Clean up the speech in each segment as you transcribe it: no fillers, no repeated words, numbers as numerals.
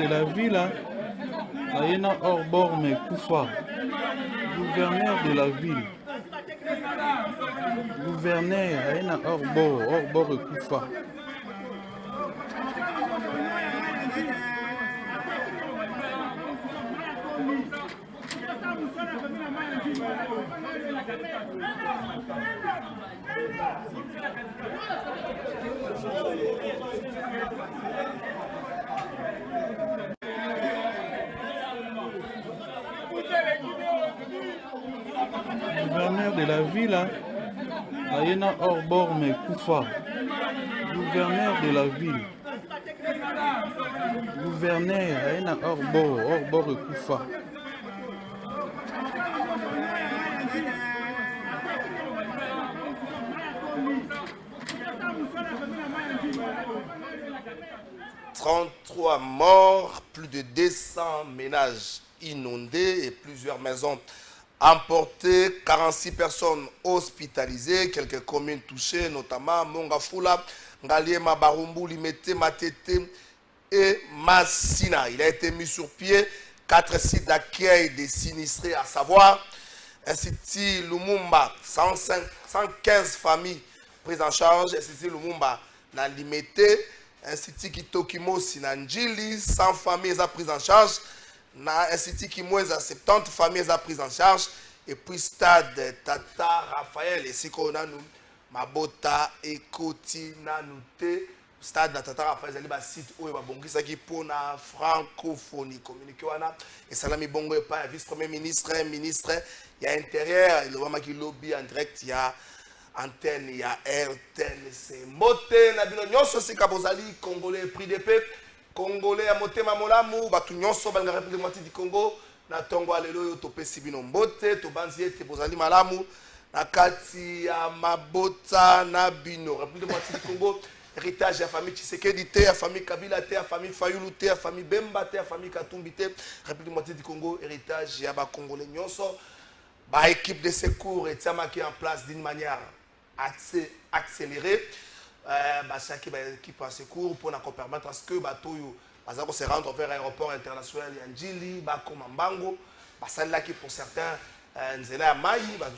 de la ville, Aïna Orbor Mekoufa, gouverneur de la ville. Gouverneur, Aïna Orbor Ekoufa. Gouverneur de la ville, Aïna Orbor Mekoufa, gouverneur de la ville. Gouverneur, Aïna Orbor Ekoufa. « 33 morts, plus de 200 ménages inondés et plusieurs maisons emportées, 46 personnes hospitalisées, quelques communes touchées, notamment Mongafula, Ngaliema, Barumbu, Limete, Matete et Massina. Il a été mis sur pied 4 sites d'accueil des sinistrés, à savoir Institut Lumumba, 115 familles prises en charge, Institut Lumumba, dans Limete, Institut Kitokimosi na Njili, 100 familles à prise en charge. Na Institut Kimweza, 70 familles à prise en charge. Et puis stade Tata Raphaël, et si qu'on a nous, Mabota, Ekoti, Nanoute, stade Tata Raphaël, il y a un site où il y a un bon qui pour la francophonie communiquée. Et Salami Bongo est pas vice-premier ministre, ministre, il y a intérieur, il y a un lobby en direct, il y a antenne, il y a RTNC. Mote, Nabino Nyonso, c'est Kabozali, Congolais, prix d'épée, Congolais, à Mote Mamolamu, Batu Nyonso, Balga République du Congo, na Tongo Alelo, Topé Sibino Mbote, Tobanzie, Tebozali Malamu, Nakati, Mabota, Nabino, République du Congo, héritage de la famille Tshisekedi, la famille Kabila, la famille Fayulu, la famille Bemba, la famille Katumbi, République du Congo, héritage de la Congolais Nyonso, bah, équipe de secours est marquée en place d'une manière accélérée. Chaque équipe en secours pour nous permettre à ce que bateau se rendre vers l'aéroport international Yandjili, Bako Mambango, là qui pour certains Nzela Maï, là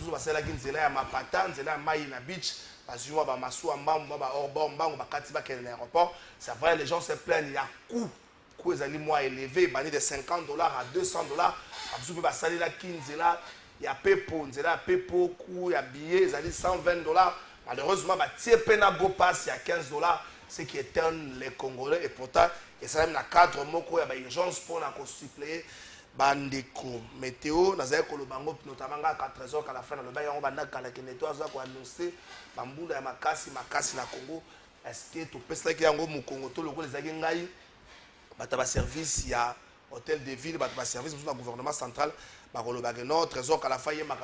qui Nzela ya Mapata, Nzela Maï na beach, Bazuma ba Masu Mbambo, ba Orbo Mbango, ba Katiba qui est l'aéroport. C'est vrai, les gens se plaignent, il y a coût les moins élevé, banni de $50 à $200. Bazuma ba sali là qui Nzela il y a Pepo, Pepo, il y a billets, ils ont dit $120. Malheureusement, il y a go pass, il y a $15, ce qui étonne les Congolais. Et pourtant, il y a un cadre, il y a une urgence pour nous suppléer. Bandeko météo, notamment à 4h à la fin, il y a annoncé Bambula Makasi na Congo. Est-ce que tu peux dire qu'il y a un Congo, tout le monde les a service, il y a hôtel de ville, il y a service du gouvernement central. Non, trésor à la fin, il y a la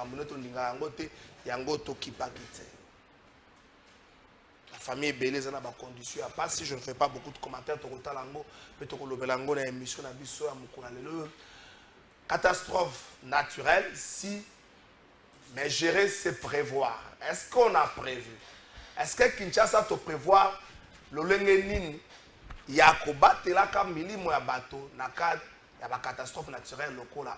famille est belle, dans des conditions à part. Si je ne fais pas beaucoup de commentaires, catastrophe naturelle, si, mais gérer, c'est prévoir. Est-ce qu'on a prévu? Est-ce que Kinshasa te prévoit le lengenini? Il y a un bateau, il y a une catastrophe naturelle locale.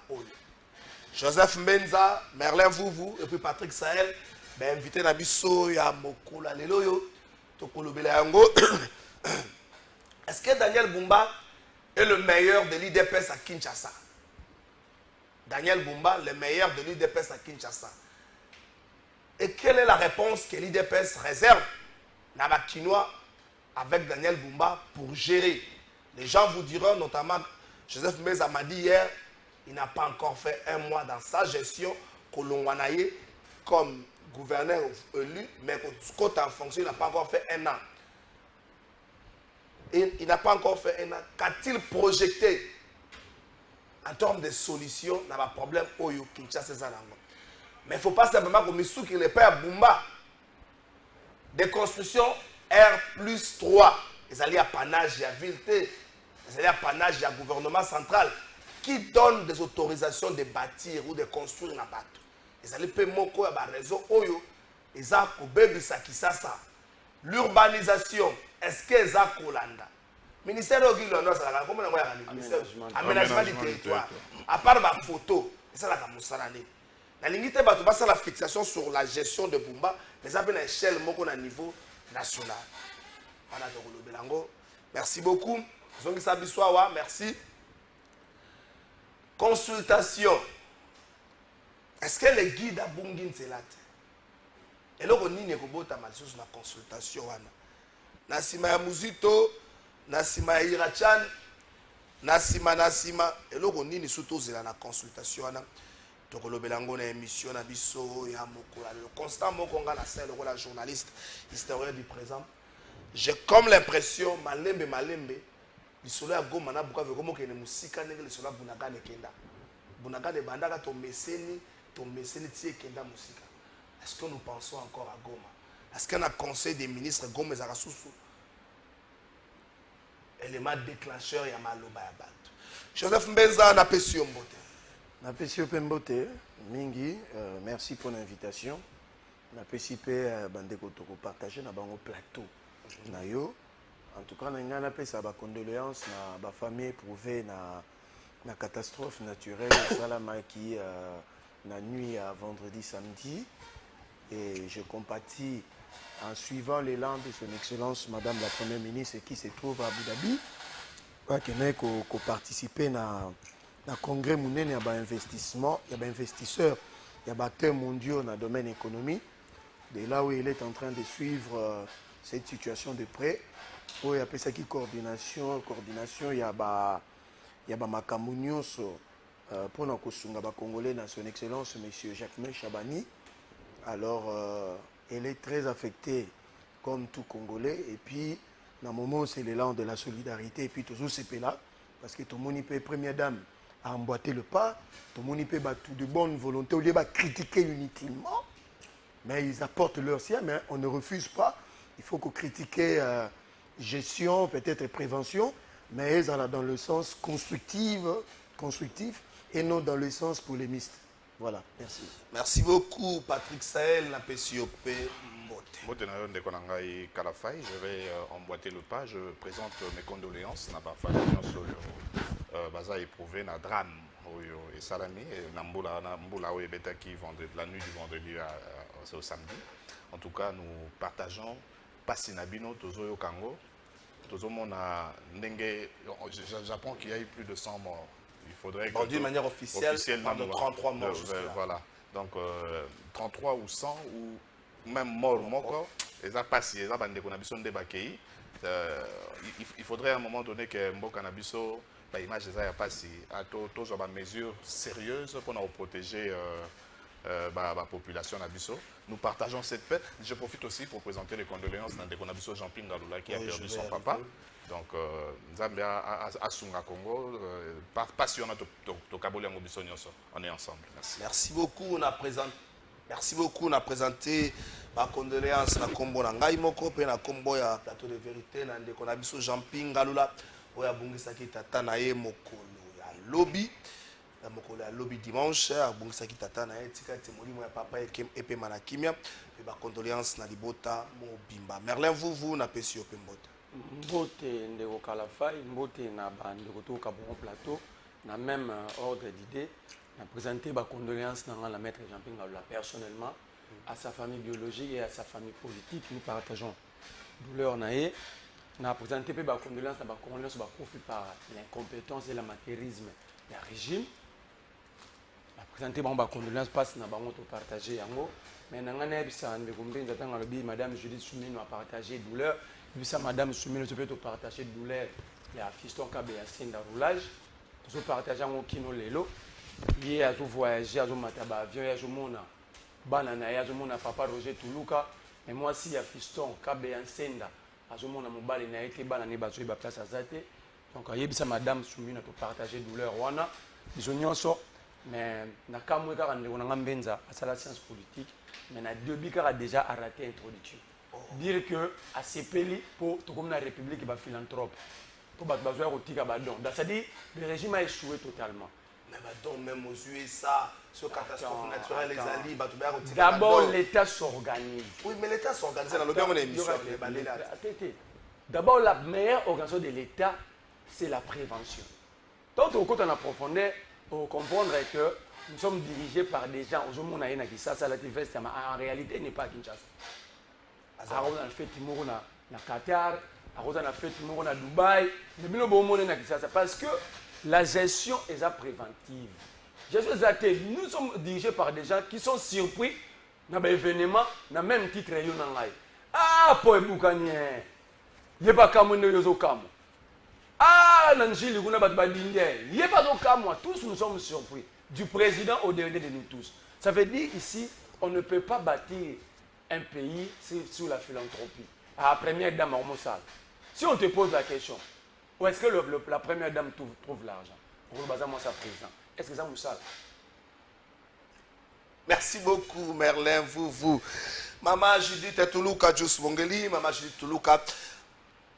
Joseph Mbenza, Merlin Vouvou et puis Patrick Sahel, invité Nabiso, ya Mokola Leloyo, Tokolo Belayango. Est-ce que Daniel Bumba est le meilleur de l'IDPS à Kinshasa? Daniel Bumba, le meilleur de l'IDPS à Kinshasa. Et quelle est la réponse que l'IDPS réserve Nabakinois avec Daniel Bumba pour gérer? Les gens vous diront, notamment Joseph Mbenza m'a dit hier, il n'a pas encore fait un mois dans sa gestion Kolongwanaye comme gouverneur élu, mais quand en fonction, il n'a pas encore fait un an. Et il n'a pas encore fait un an. Qu'a-t-il projeté en termes de solutions dans le problème Oyo Kinshasa Zalango? Mais il ne faut pas simplement que Missou qui le père Bumba. Des constructions R+3. Ils allaient à Panage, à Vilté. Ils allaient à Panage, à gouvernement central. Qui donne des autorisations de bâtir ou de construire un bateau. Ils allaient payer moko à réseau Oyo. Ils ont Bébisa Kisasa. L'urbanisation, est-ce que ça Kolanda? Ministère de l'Ogilo, ça la comment on va ministère aménagement du territoire. À part ma photo, ça la kamusarane. La limite ba to ba la fixation sur la gestion de Bumba, mais ça peut à échelle moko na niveau national. Voilà donc le Belango. Merci beaucoup. Zongi Sabiswawa, merci. Consultation. Est-ce que les guides à Bungin c'est là? Et là on n'y est pas mal sur la consultation wana. Nasima ya Muzito, Nasima ya Irachan, Nasima et là on n'y surtout c'est la consultation wana. Donc le Belango na émission na biso ya mokola le constant mokonga na scène la journaliste historien du présent. J'ai comme l'impression malembe lisolo ya goma na buka vekomo kene musika ndenge lisolo ya bunaga ne kenda. Bunaga de bandaka to meseni tie kenda musika. Est-ce que nous pensons encore à Goma? Est-ce qu'un conseil des ministres Goma Zarasusu élément déclencheur ya maloba ya bato? Joseph Mbenza na Pesio Mbote. Na Pesio Mbote mingi, merci pour l'invitation. Na PCP bandeko toko partager na bango plateau. Na yo en tout cas na pesa ba condoléances na ba famille éprouvée na catastrophe naturelle salama qui la nuit à vendredi samedi, et je compatis en suivant l'élan de son excellence madame la première ministre qui se trouve à Abu Dhabi qui n'est qu'au participer na congrès mondial, il y a un investissement, il y a un investisseur, il y a acteurs mondiaux dans le domaine économique. De là où il est en train de suivre cette situation de près, où il y a ça qui coordination, il y a makamunyo pour nos Congolais dans son excellence monsieur Jacques Chabani. Alors elle est très affectée comme tout Congolais, et puis dans le moment c'est l'élan de la solidarité, et puis toujours c'est là parce que tout le monde peut première dame à emboîter le pas, tout le monde peut tout de bonne volonté au lieu de critiquer inutilement, mais ils apportent leur sien, mais on ne refuse pas. Il faut qu'on critique gestion, peut-être prévention, mais ils sont dans le sens constructif et non dans le sens polémiste. Voilà, merci. Merci beaucoup, Patrick Sahel, la PCOP Mbote. Je vais emboîter le pas. Je présente mes condoléances à ma famille sur éprouvé na drame et salami et Namboula qui la nuit du vendredi au samedi. En tout cas, nous partageons pas Sinabino, Tozo Kango. J'apprends qu'il y a eu plus de 100 morts. Il faudrait que d'une manière officielle, de 33 morts. Voilà. Donc 33 ou 100 ou même morts moko. Il faudrait à un moment donné que Mboka Nabiso, l'image des a passé à tous mesures sérieuses pour nous protéger la population Nabiso. Nous partageons cette paix. Je profite aussi pour présenter les condoléances de Nabiso Jean-Pierre Ngaloula qui a perdu son papa. Donc, Zambia à Sunga Congo, passionnant on est ensemble. Merci. Merci beaucoup. On a présenté ma condoléance na kombo na ngai moko pe na kombo ya plateau de vérité na ndeko na biso Jean-Pierre Ngaloula oya bungisaki tata na ye mokolo ya lobby. La mokolo ya lobby dimanche abungisaki tata na ye tika temolimo ya papa epe manakimia pe ba condoléance na libota mobimba. Merlin vous na Pesio Mbote. Mbote ndeko Kalafai, Mbote na bandeko to ka bon plateau na même ordre d'idée. On a présenté ma condoléance à la maître Jean-Pierre Ngaloula personnellement, à sa famille biologique et à sa famille politique. Nous partageons douleur. On a présenté ma condoléance par l'incompétence et l'amateurisme du régime. On a présenté ma condoléance parce que nous avons partagé. Mais Madame Judith Soumine a partagé douleur. Madame Soumine a partagé douleur. Il y a fiston Kabé à scène de roulage. Nous avons partagé un kino lelo. Hier, à voyager, à mataba avion, à mona banana, à mona papa Roger Toulouka, et moi aussi à fiston, Kabé Ansenda, à mona mobile na été banane bazoui ba place à zate. Donc à yebisa madame Soumine a partager douleur wana, bisognon so, mais na kamwe ka ndeko na ngambenza à la science politique, mais na deux a déjà arrêté introduction. Dire que à CPLI pour tout comme la République ba philanthrope, pour ba bazoui rotika ba don. C'est-à-dire le régime a échoué totalement. Même aux USA, ce catastrophe naturelle, les alliés, d'abord l'État s'organise. Oui, mais l'État s'organise dans le émission. D'abord, la meilleure organisation de l'État, c'est la prévention. Donc, au côté en profondeur, pour comprendre que nous sommes dirigés par des gens, aujourd'hui, en réalité, il n'est pas à Kinshasa. On a fait Timor na Qatar, on a fait Timor na Dubaï, parce que la gestion est préventive. Nous sommes dirigés par des gens qui sont surpris dans l'événement, dans le même titre. Ah, pour Boukanye, il n'y a pas de Kamo. Ah, Nanjili, il n'y a pas de Kamo. Tous nous sommes surpris, du président au dernier de nous tous. Ça veut dire ici, on ne peut pas bâtir un pays sur la philanthropie. À la première dame, si on te pose la question, où est-ce que la première dame trouve l'argent? Pour le bazar, moi, ça président. Est-ce que ça vous savez? Merci beaucoup, Merlin, vous. Maman Judith Toulouka, Jus Bongeli, Maman Judith Toulouka,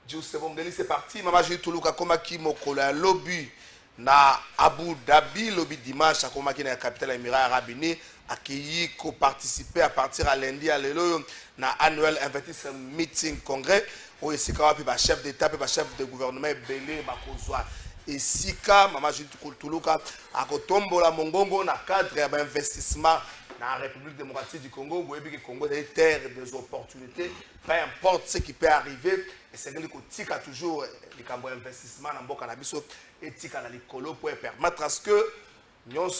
Jus Bongeli, c'est parti. Maman Judith Toulouka, Komaki Mokola, lobby na Abu Dhabi, lobby dimanche, Komaki na la capitale Émirats Arabes Unis, accueilli, co-participer à partir à lundi à l'élo, na annuel investissement meeting congrès, où ici, quand on chef d'État, chef de gouvernement, belé, bakozwa. Et Sika, Maman Judith Toulouka, à Kotombola Mongongo, na cadre d'investissement dans la République démocratique du Congo, vous voyez que le Congo est une terre des opportunités, peu importe ce qui peut arriver, et c'est que le Tika toujours les camps d'investissement dans le cannabis et Tika dans l'écolo pour permettre à ce que nous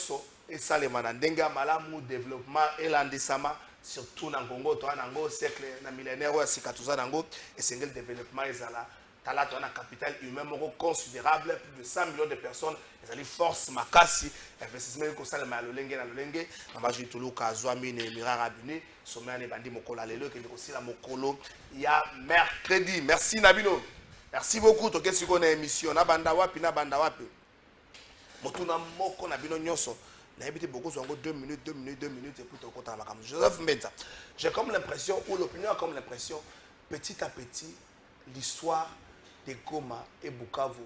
et ça les manandenga malamu développement et l'andissama surtout dans le Congo, dans le siècle, dans le millénaire, et c'est que le développement est là. Tala a un capital humain considérable, plus de 100 millions de personnes. Les alliés force makasi, investissement que ça le malolenge na lolenge. Maman j'ai tout le cas Zouami et Émirats Arabes Unis. Sommet ane bandi mokola lelo qui est aussi la mokolo. Il y a mercredi. Merci Nabino. Merci beaucoup. Toi qu'est-ce qu'on a émission na banda wapi na banda wapi. Motuna moko Nabino nyonso. Na habité beaucoup sur 2 minutes et puis tu comptes à la caméra. Joseph Mbenza. J'ai comme l'impression ou l'opinion a comme l'impression petit à petit l'histoire de Goma et Bukavu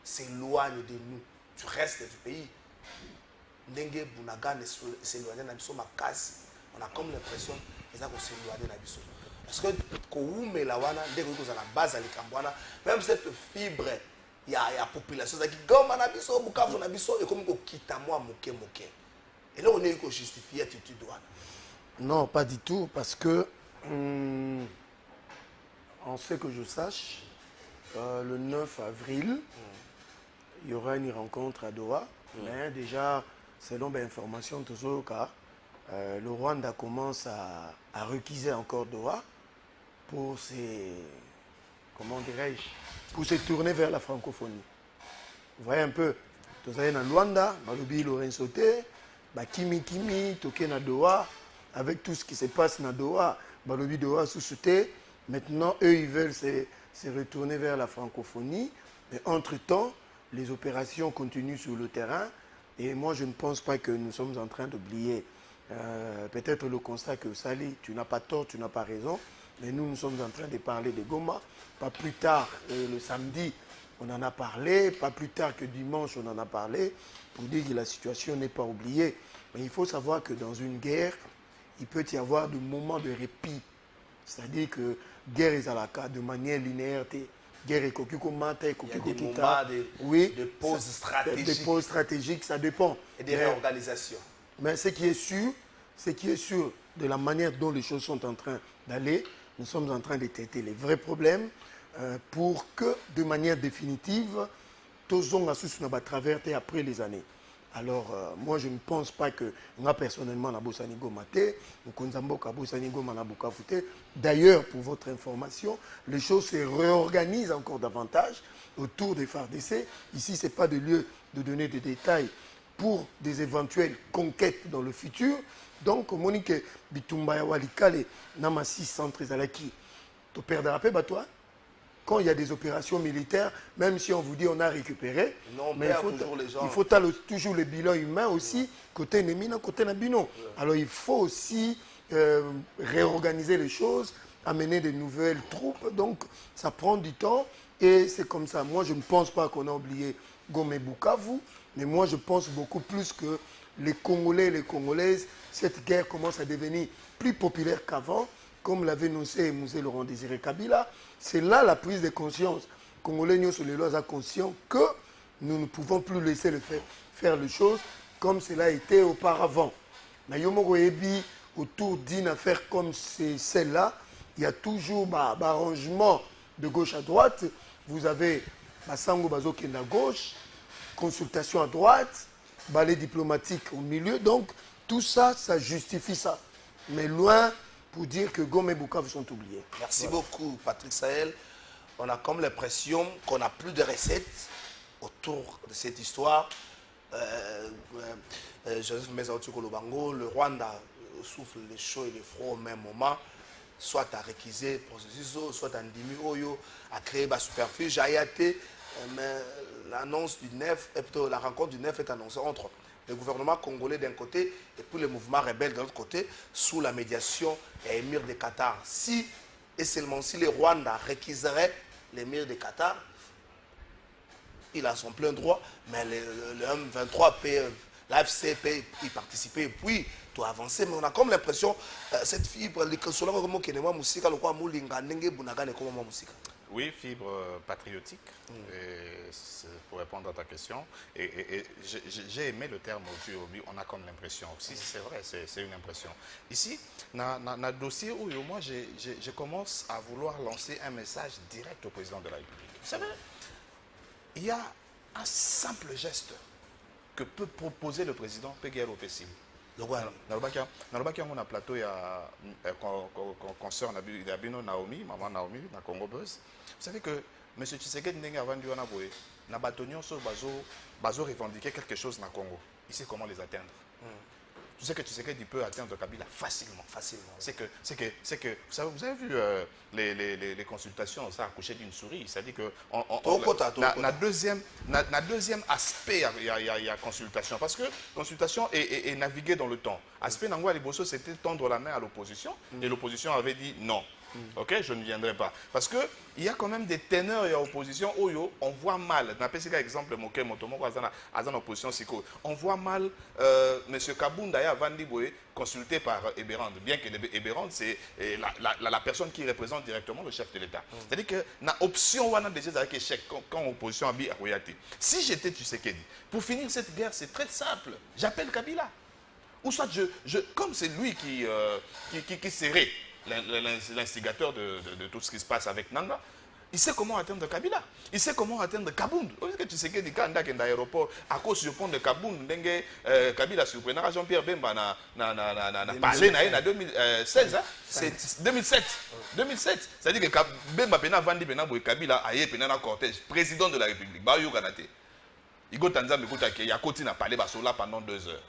s'éloigne de nous, du reste du pays. Ndenge Bunaga s'éloigne de nous, on a comme l'impression qu'ils ont s'éloigné de nous. Parce que Koume la wana, dès que vous avez la base à l'Ikambwana, même cette fibre, il y a la population qui dit Goma nabiso, Bukavu nabiso, et comme quitte à moi, moke. Et là, on est justifié l'attitude douane. Non, pas du tout, parce que en ce que je sache, le 9 avril, il y aura une rencontre à Doha. Mais déjà, selon l'information, le Rwanda commence à requiser encore Doha pour pour se tourner vers la francophonie. Vous voyez un peu, vous avez dans Rwanda, Malobi Lorenzo Sauté, Kimi, Toké na Doha, avec tout ce qui se passe dans Doha, Malobi Doha sous-sauté. Maintenant, eux, ils veulent se retourner vers la francophonie. Mais entre-temps, les opérations continuent sur le terrain. Et moi, je ne pense pas que nous sommes en train d'oublier peut-être le constat que Sali, tu n'as pas tort, tu n'as pas raison. Mais nous sommes en train de parler de Goma. Pas plus tard, le samedi, on en a parlé. Pas plus tard que dimanche, on en a parlé. Pour dire que la situation n'est pas oubliée. Mais il faut savoir que dans une guerre, il peut y avoir des moments de répit. C'est-à-dire que guerre est à la carte de manière linéaire. Guerre est de pauses stratégiques. Des pauses stratégiques, ça dépend. Et des réorganisations. Mais ce qui est sûr de la manière dont les choses sont en train d'aller, nous sommes en train de traiter les vrais problèmes pour que, de manière définitive, tous on a à travers après les années. Alors, moi, je ne pense pas que moi, personnellement, d'ailleurs, pour votre information, les choses se réorganisent encore davantage autour des FARDC. Ici, ce n'est pas de lieu de donner des détails pour des éventuelles conquêtes dans le futur. Donc, Monique Bitumba Walikale, Namassi Centre Zalaki, tu perdras pas, toi? Quand il y a des opérations militaires, même si on vous dit on a récupéré, non, mais il faut toujours le bilan humain aussi, côté ennemi, côté nabino. Alors il faut aussi réorganiser les choses, amener de nouvelles troupes, donc ça prend du temps et c'est comme ça. Moi je ne pense pas qu'on a oublié Goma et Bukavu, mais moi je pense beaucoup plus que les Congolais et les Congolaises, cette guerre commence à devenir plus populaire qu'avant. comme l'avait annoncé Mzee Laurent Désiré Kabila, c'est là la prise de conscience. Congolais nous sur les lois à conscient que nous ne pouvons plus laisser faire les choses comme cela a été auparavant. Autour d'une affaire comme celle-là, il y a toujours un arrangement de gauche à droite. Vous avez Basango Bazo qui est à gauche, consultation à droite, balai diplomatique au milieu. Donc, tout ça, ça justifie ça. Mais loin pour dire que Goma et Bukavu sont oubliés. Merci beaucoup, Patrick Sahel. On a comme l'impression qu'on n'a plus de recettes autour de cette histoire. Joseph Mezaouti Kolobango, le Rwanda souffle les chauds et les froids au même moment. Soit à réquiser processus, soit à Ndimi Oyo, à créer la superficie, Jayate. Mais l'annonce du 9, plutôt la rencontre du 9 est annoncée entre le gouvernement congolais d'un côté et puis le mouvement rebelle de l'autre côté, sous la médiation et l'émir de Qatar. Si et seulement si le Rwanda réquiserait l'émir de Qatar, il a son plein droit, mais le M23 peut, l'AFC peut y participer et puis tout avancer. Mais on a comme l'impression, cette fibre, oui, fibre patriotique, pour répondre à ta question. Et j'ai aimé le terme aujourd'hui, on a comme l'impression. Si c'est vrai, c'est une impression. Ici, dans le dossier où moi, je commence à vouloir lancer un message direct au président de la République. Vous savez, il y a un simple geste que peut proposer le président Pegero Pessim. Dans le plateau, il y a consoeur Naomi, maman Naomi, dans Congo Buzz. Vous savez que M. Tshisekedi n'a vendu un aboué. N'a bazo revendiquer quelque chose dans le Congo. Il sait comment les atteindre. Tu sais que Tshisekedi peut atteindre Kabila facilement. C'est que, vous avez vu les consultations, ça a accouché d'une souris. C'est-à-dire que deuxième aspect, il y a consultation. Parce que consultation est naviguer dans le temps. Aspect Nangwa Liboso, c'était tendre la main à l'opposition. Et l'opposition avait dit non. Ok, je ne viendrai pas. Parce qu'il y a quand même des ténors et opposition. On voit mal. Exemple, opposition, on voit mal M. Kabunda Vandiboé consulté par Eberand. Bien que Eberand, c'est la personne qui représente directement le chef de l'État. C'est-à-dire que la option on a déjà avec échec quand l'opposition a dit Aroyati. Si j'étais Tshisekedi, pour finir cette guerre, c'est très simple. J'appelle Kabila. Ou soit comme c'est lui qui serait l'instigateur de tout ce qui se passe avec Nanga, il sait comment atteindre Kabila. Il sait comment atteindre Kabound. Est-ce que tu sais que quand on est dans l'aéroport, à cause du pont de Kabound, Kabila surprenera Jean-Pierre Bemba na parlé en 2016, c'est 2007. 2007. C'est-à-dire que Bemba Pena Vandi Pena Kabila a été un cortège, président de la République. Bayo Ganate. Il y a Tanzanie qui a continué à parler là pendant 2 heures.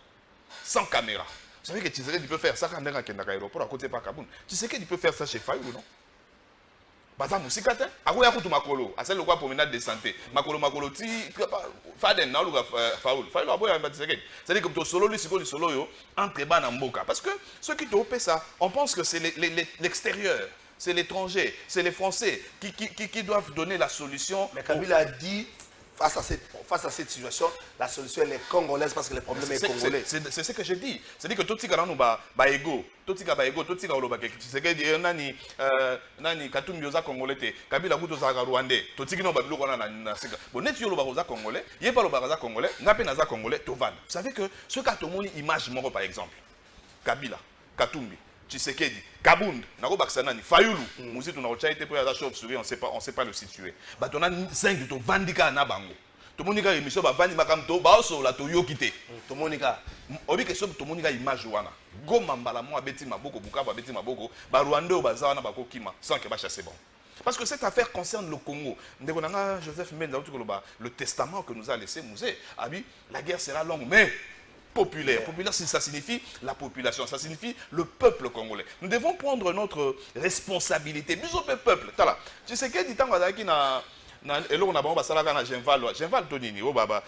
Sans caméra. Vous savez que Tshisekedi peut faire ça quand on est dans l'aéroport à côté de Kabound. Tshisekedi peut faire ça chez Fayou, non? Baza musikate ako ya kutu makolo asel lokwa promenade de santé makolo ti faden na luka faul aboya Tshisekedi. C'est-à-dire que to solo lui solo yo entre bana mboka parce que ceux qui te opé ça on pense que c'est l'extérieur, c'est l'étranger, c'est les Français qui doivent donner la solution. Mais Kabila a dit face à cette situation, la solution elle est congolaise parce que le problème est congolais. C'est ce que je dis. C'est-à-dire que tout ce qui est ego, tout ce qui est oloba, Tshisekedi nani Katumbi oza congolais te, Kabila kuto za rwandais, tout ce qui est babilo kona na sika. Bon net yo loba oza congolais, yeba loba oza congolais, ngape na za congolais tovan. Vous savez que ce qu'a tomoni image moko par exemple. Kabila, Katumbi, Tshisekedi, Kabound, Nako Baksanani, Fayulu, Mouzi tuna ochaite pour la chauve-souris, on sait pas le situer. Bah on a 5 to vandika na bango. To monika émission ba vandi makamto ba so la to yokite. To monika obi que so to monika image wana. Goma mbala mo abeti maboko Bukavu abeti maboko, ba Rwanda ba zawana ba kokima sans que ba chasser bon. Parce que cette affaire concerne le Congo. Ndekonanga Joseph Menza le testament que nous a laissé Mouzé a dit la guerre sera longue mais populaire. Populaire, ça signifie la population, ça signifie le peuple congolais. Nous devons prendre notre responsabilité. Nous sommes le peuple. Tu sais que dit tant que na et là on a bon basalaka na Genval Tonini au baba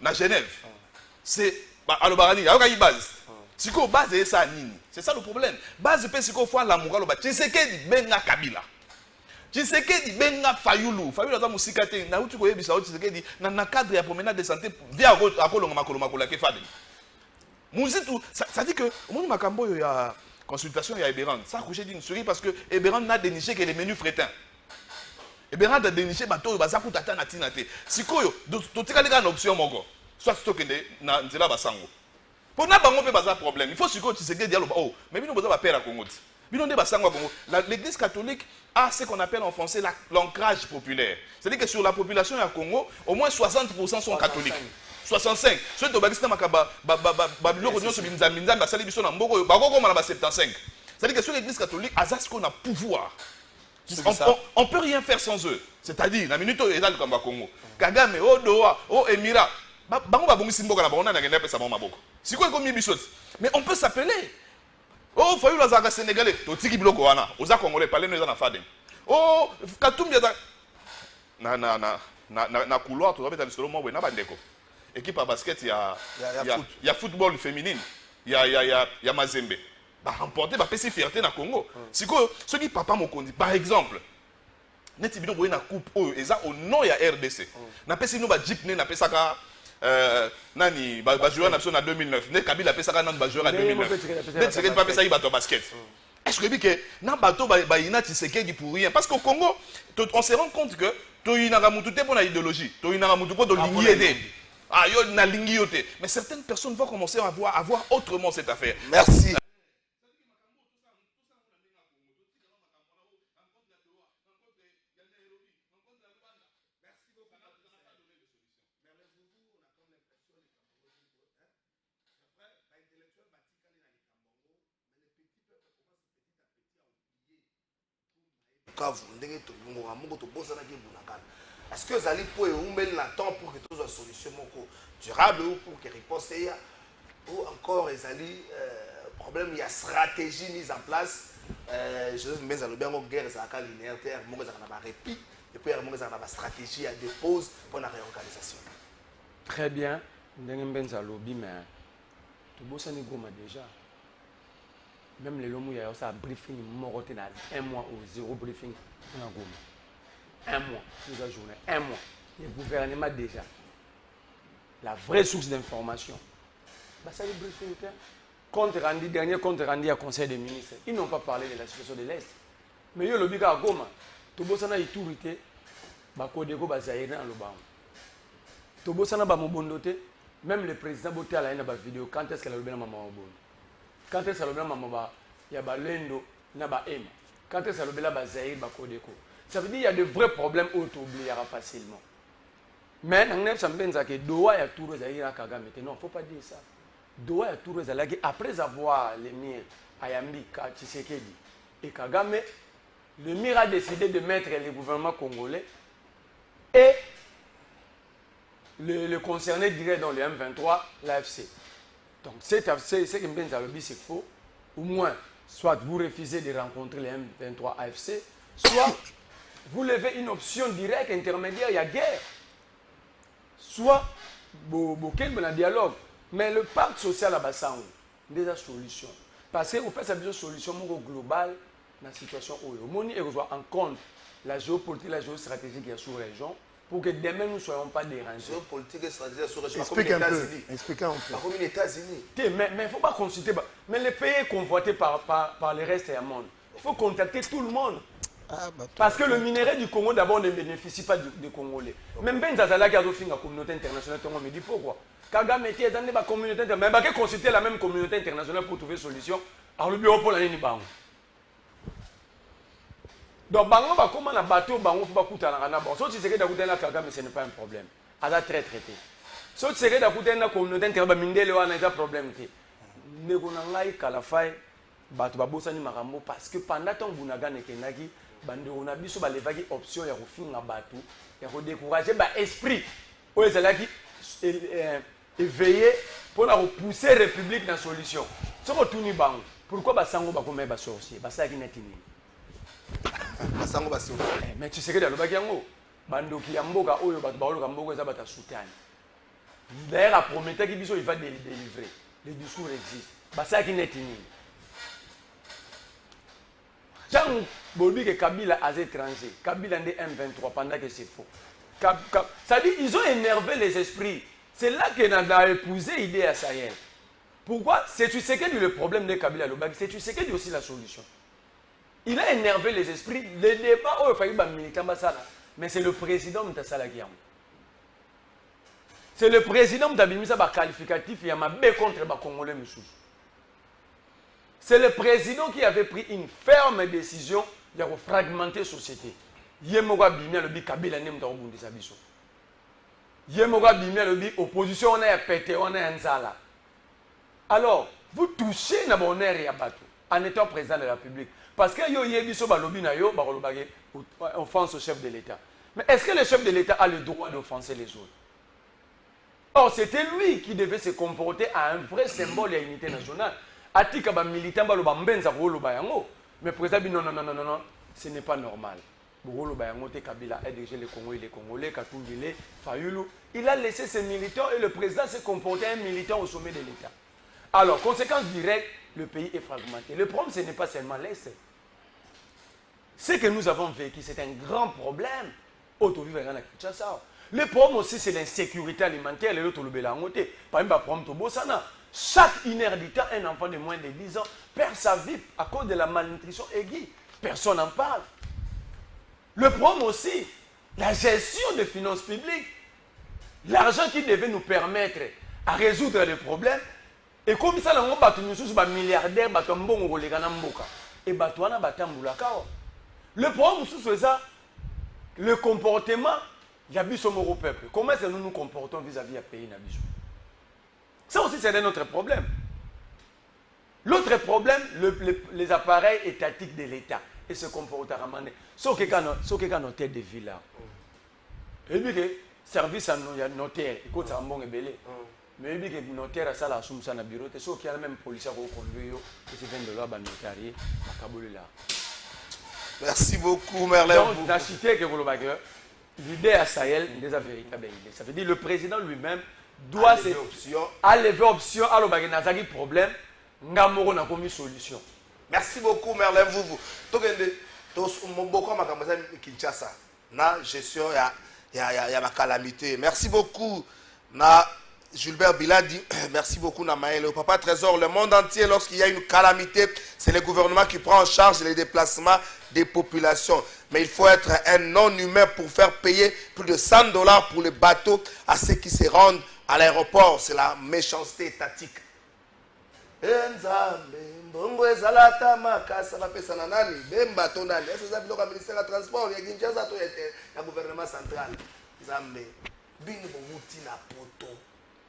na Genève. C'est alors barani ya ka base. Siko base et ça nini. C'est ça le problème. Base pe siko fois l'amour lo ba. Tu sais que dit benga Kabila. Tshisekedi benga Fayulu aza musikate na uti koyebisa Tshisekedi na cadre ya promenade de santé via akolonga makolo ke fade muzitu ça dit que omoni makambo yo ya consultation, il y a Eberand. Ça a couché d'une souris parce que Eberand n'a déniché que les menus frétins. Eberand a déniché bateau, bazaku tata na tinate. Si koyo, tu tika une option mongo. Soit stocké na nzela basango. Pour n'a pas un problème. Il faut que tu sais que dialogue. Oh, mais nous pas peur à Congo. L'église catholique a ce qu'on appelle en français l'ancrage populaire. C'est-à-dire que sur la population à Congo, au moins 60% sont catholiques. 65. Ceux qui ont été c'est-à-dire que sur l'église catholique, on a pouvoir. On ne peut rien faire sans eux. C'est-à-dire, la minute où ils sont comme Congo, Kagame, oh Doha, oh Emira, mais on peut s'appeler. Oh, Fayou Lazaka Sénégalais, Totiki Bloko Wana, Oza Congolais, parlez nous en Fadem. Oh, Katoum Yada. Na couloir, tu vas mettre le solo, moi, Bandeko. Équipe à basket, il y a football féminin, il y a Mazembe. Bah, remporter, bah, PC fierté na Congo. C'est quoi, ce qui papa Mokondi, par exemple, Netibino Boye na coupe, et ça au nom, il y a RDC. Na PC nous, bah, Jeep, na PC nani joueur en 2009 ne Kabila pesa ka nan joueur en 2009 ne Tshisekedi pas pesa bateau basket. Est-ce que na bateau ba ina Tshisekedi pour rien parce qu'au Congo on se rend compte que to inaka mutu te pour la idéologie to inaka mutu pour to lingi aider ah yo na lingi yote mais certaines personnes vont commencer à voir autrement cette affaire. Merci. Est-ce que vous allez pour temps pour que tout soit solution durable ou pour que réponse ou encore les problème il y a stratégie mise en place je mets en bien guerre ça a linéaire moi ça n'a pas répit et puis moi ça n'a pas stratégie à dépose pour la réorganisation. Très bien ndenga lobby mais tout beau ça n'est déjà. Même les lomu ya ça briefing moroté na 1 mois ou 0 briefing na Goma. 1 mois, toute la journée, 1 mois. Le gouvernement déjà la vraie source d'information. Bah ça le briefing compte rendu dernier compte rendu à conseil des ministres. Ils n'ont pas parlé de la situation de l'Est. Mais yo lobby ka Goma. To bosana iturité ba kodeko ba zaire na lobango. To bosana ba mobondoté même le président boté à la na ba vidéo quand est-ce qu'elle a lobé na maman obondo. Quand est-ce que le maman il y a Balendo, il y a Ema. Quand est-ce que le Zaïr, ça veut dire qu'il y a de vrais problèmes où tu oublieras facilement. Mais dans le sens que Doha y a tout Zaïr à Kagame. Non, il ne faut pas dire ça. Doha y a tout Zaïr après avoir l'émir Ayambi, Tshisekedi et Kagame, l'émir a décidé de mettre le gouvernement congolais et le concerné dirait dans le M23, l'AFC. Donc, ce que Mbenza lobby, c'est faux. Au moins, soit vous refusez de rencontrer les M23 AFC, soit vous levez une option directe, intermédiaire, il y a guerre. Soit, vous avez un dialogue. Mais le pacte social à Bassang, déjà solution. Parce que vous faites une solution globale dans la situation où vous avez en compte la géopolitique, la géostratégie qui est sous région. Pour que demain nous ne soyons pas dérangés. Géopolitique et stratégie sur région. Expliquez un peu. Expliquez un peu. Comme les États-Unis. Mais il ne faut pas consulter. Mais les pays convoités par le reste du monde. Il faut contacter tout le monde. Parce que le minerai du Congo d'abord ne bénéficie pas des Congolais. Même Ben Zazala qui a fait la communauté internationale, on me dit pourquoi. Kagame était dans la communauté internationale. Mais il faut consulter la même communauté internationale pour trouver une solution. Alors le bureau pour l'année Nibango. Donc, bango va comment na bateau bango faut pas coûter na rana bon. Si tu sais que d'akuter na Kagame ce n'est pas un problème. Ada très traité. Si tu sais que d'akuter na communauté internationale mindele wana c'est un problème qui. Ndeko na ngai kalafai bato babosani makambo parce que pendant tant bunaga nekenaki bandeko na biso ba levaki option ya kofinga bato ya ko décourager ba esprit o ezalaki éveiller pour la repousser république dans solution. Si on tourne bango pourquoi ba sango ba komé ba sorcier ba saki netini. Mais tu sais que dans le bagiango, bandoki yamboka oyo bat baoloka mboko eza bata soutane. D'ailleurs a prometté qu'il il va délivrer. Les discours existent. Basa qui n'est ni. Tant Bolbi que Kabila a étranger, Kabila ndé M23 pendant que c'est faux. Ça dit ils ont énervé les esprits. C'est là que n'a épousé l'idée à Sahel. Pourquoi? C'est Tshisekedi le problème de Kabila Lobaki, c'est Tshisekedi aussi la solution. Il a énervé les esprits. Les débats, oh, il fallait que militant mais c'est le président qui a ça. C'est le président qui a mis ça qualificatif, il y a ma B contre les Congolais. C'est le président qui avait pris une ferme décision de fragmenter la société. Yemoga Bimia le bi Kabila nem ta obundi sabiso. Yemoga Bimia le bi opposition on a pété on a nzala. Alors, vous touchez na bonheur ya bato en étant président de la République parce que yo yebiso balobi na yo ba kolobage offense au chef de l'État. Mais est-ce que le chef de l'État a le droit d'offenser les autres? Or, c'était lui qui devait se comporter à un vrai symbole de l'unité nationale. Atika ba militant ba loba mbenza ko loba yango. Mais président non, ce n'est pas normal. Kabila a dirigé les Congolais, Katungile, Fayoulou. Il a laissé ses militants et le président s'est comporté un militant au sommet de l'État. Alors, conséquence directe, le pays est fragmenté. Le problème, ce n'est pas seulement l'Est. Ce que nous avons vécu, c'est un grand problème. Le problème aussi, c'est l'insécurité alimentaire. Par exemple, chaque une heure du temps, un enfant de moins de 10 ans perd sa vie à cause de la malnutrition aiguë. Personne n'en parle. Le problème aussi, la gestion des finances publiques, l'argent qui devait nous permettre à résoudre les problèmes, et comme ça, nous avons des milliardaires, et le problème c'est ça, le comportement, il y a au peuple. Comment est-ce que nous nous comportons vis-à-vis du pays? Ça aussi, c'est un autre problème. L'autre problème, les appareils étatiques de l'État. Et se comportent à ramener. Sauf que quand on a des villas, et puis que service à notaire, écoute, ça va bon et belé. Mais il dit que le notaire a ça la somme ça na bureau, c'est sûr qu'il y a même policier qui conduit, qui se vient de là, notarié, à Kaboula. Merci beaucoup, Merlin. Donc, dans la cité que vous le voyez, l'idée à Sahel, c'est une véritable idée. Ça veut dire que le président lui-même doit lever option à l'obagé problème, ngamoro n'a commis solution. Merci beaucoup, Merlin. Beaucoup de Kinshasa. Na gestion, il y a ma calamité. Merci beaucoup, na Gilbert Biladi. Merci beaucoup, na Maël. Au Papa Trésor, le monde entier, lorsqu'il y a une calamité, c'est le gouvernement qui prend en charge les déplacements des populations. Mais il faut être un non-humain pour faire payer plus de $100 pour les bateaux à ceux qui se rendent à l'aéroport. C'est la méchanceté étatique. Bongo ezalata makasa bapesa na nani bemba to nani est-ce que ça biloko ministère ya transport ya Kinshasa to ya gouvernement central Zambe bini bomuti na poto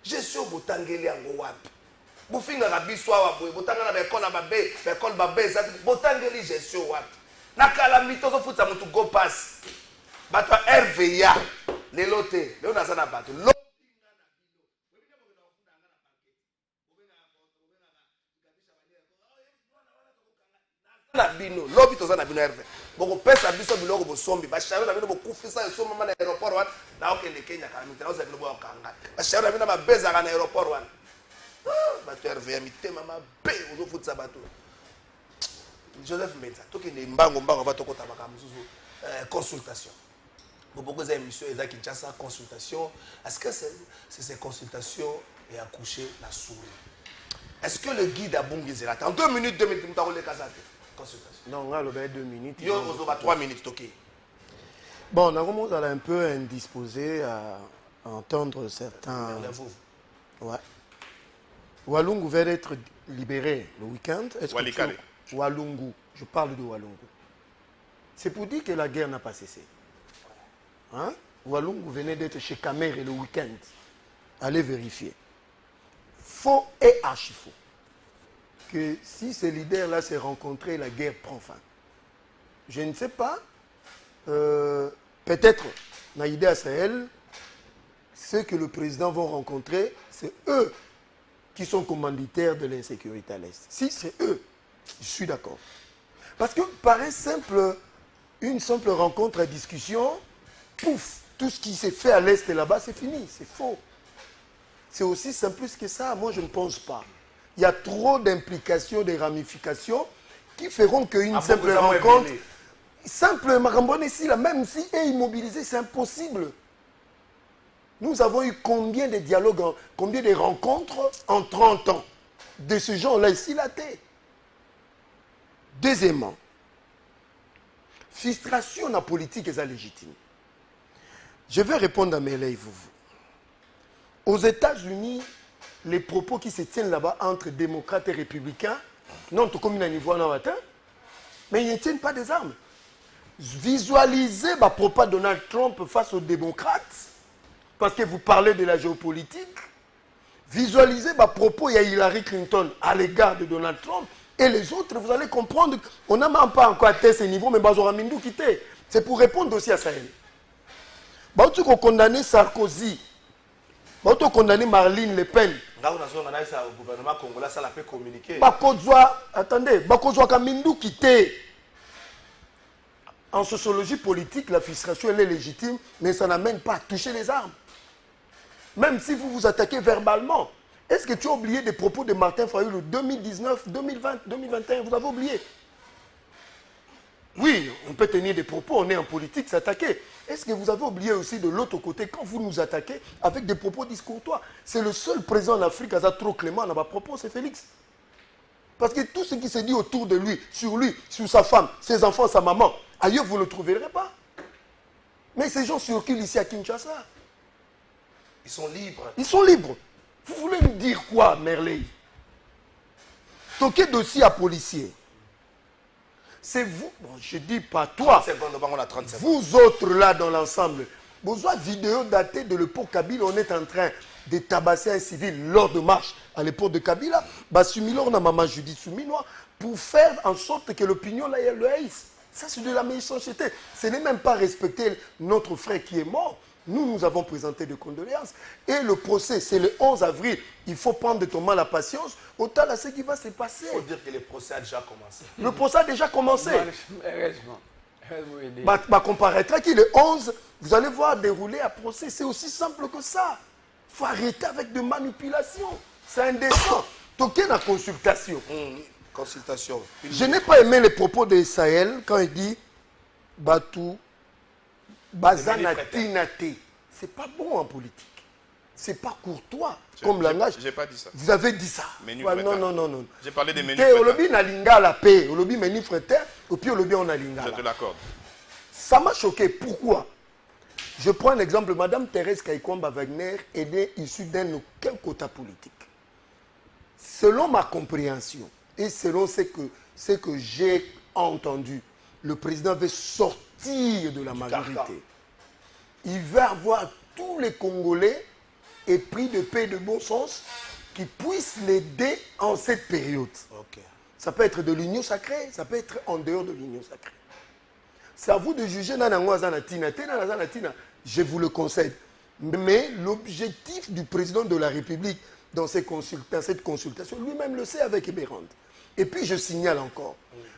gestion botangeli yango wapi bufinga ka biso awa boye botanga na bekona babe bekol babe za botangeli gestion wapi na kala mito zo futa mutu go pass bato RVA lelo te leo naza na bato na bino lobi toza na bino RV boko pesa biso biloko bosombi ba shayo na bino bokufisa eso mama na aéroport wana na okende Kenya kana mitana oza bino bokanga ba shayo na bino mabeza kana aéroport wana ba to RV mitema mabe ozo futsa bato Joseph Menza tokende mbango ba tokota makambo susu consultation beaucoup za émission eza Kinshasa consultation est-ce que c'est ces consultations et accoucher la souris? Est-ce que le guide a bon gizela en 2 minutes mutako le kazate consultation? Non, on a 2 minutes. Yo on 3 minutes ok. Bon, on a un peu indisposé à entendre certains. Ouais. Walungu va être libéré le week-end. Walungu, je parle de Walungu. C'est pour dire que la guerre n'a pas cessé. Hein? Walungu venait d'être chez Kamere le week-end. Allez vérifier. Faux et archi-faux. Que si ces leaders-là se rencontraient, la guerre prend fin. Je ne sais pas. Peut-être, Naïdé à Sahel, ceux que le président va rencontrer, c'est eux qui sont commanditaires de l'insécurité à l'Est. Si c'est eux, je suis d'accord. Parce que par une simple rencontre et discussion, pouf, tout ce qui s'est fait à l'Est et là-bas, c'est fini, c'est faux. C'est aussi simple que ça, moi je ne pense pas. Il y a trop d'implications, de ramifications qui feront qu'une simple rencontre... Simplement, même si est immobilisé, c'est impossible. Nous avons eu combien de dialogues, combien de rencontres en 30 ans? de ce genre-là ici, la tête. Deuxièmement, frustration dans la politique est légitime. Je vais répondre à mes élèves. Aux États-Unis, les propos qui se tiennent là-bas entre démocrates et républicains, non, tout comme il y a un niveau en matin, mais ils ne tiennent pas des armes. Visualisez le propos de Donald Trump face aux démocrates, parce que vous parlez de la géopolitique. Visualisez le propos de Hillary Clinton à l'égard de Donald Trump, et les autres, vous allez comprendre, on n'a même pas encore atteint ce niveau, mais Bazoramindou quitté. C'est pour répondre aussi à Sahel. Baoutou qu'on condamné Sarkozy, Baoutou condamné Marine Le Pen. Le gouvernement congolais, ça l'a fait communiquer. Attendez, Bakozwa Kamindou quitté. En sociologie politique, la frustration elle est légitime, mais ça n'amène pas à toucher les armes. Même si vous vous attaquez verbalement. Est-ce que tu as oublié des propos de Martin Fayulu 2019, 2020, 2021? Vous avez oublié? Oui, on peut tenir des propos, on est en politique, s'attaquer. Est-ce que vous avez oublié aussi de l'autre côté, quand vous nous attaquez avec des propos discourtois? C'est le seul président en Afrique à être trop clément dans ma propos, c'est Félix. Parce que tout ce qui se dit autour de lui, sur sa femme, ses enfants, sa maman, ailleurs vous ne le trouverez pas. Mais ces gens circulent ici à Kinshasa. Ils sont libres. Ils sont libres. Vous voulez nous dire quoi, Merley? Toqué dossier à policier. C'est vous, bon, je dis pas toi, 30 secondes, on a 30 secondes. vous autres là dans l'ensemble, besoin vidéo datée de l'époque Kabila, on est en train de tabasser un civil lors de marche à l'époque de Kabila, Basumilor na maman Judith Souminois, pour faire en sorte que l'opinion là le haïsse. Ça c'est de la méchanceté. Ce n'est même pas respecter notre frère qui est mort. Nous avons présenté des condoléances. Et le procès, c'est le 11 avril. Il faut prendre de ton mal la patience. Autant là, ce qui va se passer. Il faut dire que le procès a déjà commencé. Le procès a déjà commencé. Heureusement. Bah, comparaîtra qui le 11, vous allez voir dérouler un procès. C'est aussi simple que ça. Il faut arrêter avec des manipulations. C'est indécent. Toquer la consultation. Consultation. Je n'ai pas aimé les propos de Sahel quand il dit Batou. Bazana Tinate. C'est pas bon en politique. C'est pas courtois comme langage. J'ai pas dit ça. Vous avez dit ça. Ouais, non. J'ai parlé des menus. Olobi na linga la paix. Olobi menu frère. Et puis olobi on a linga. Je te l'accorde. Ça m'a choqué. Pourquoi? Je prends un exemple. Madame Thérèse Kaikwamba Wagner est issue d'un aucun quota politique. Selon ma compréhension et selon ce que j'ai entendu, le président veut sortir de la majorité. Il va avoir tous les Congolais épris de paix et de bon sens qui puissent l'aider en cette période. Okay. Ça peut être de l'union sacrée, ça peut être en dehors de l'union sacrée. C'est à vous de juger. Je vous le conseille. Mais l'objectif du président de la République dans cette consultation, lui-même le sait avec Ebérande. Et puis je signale encore,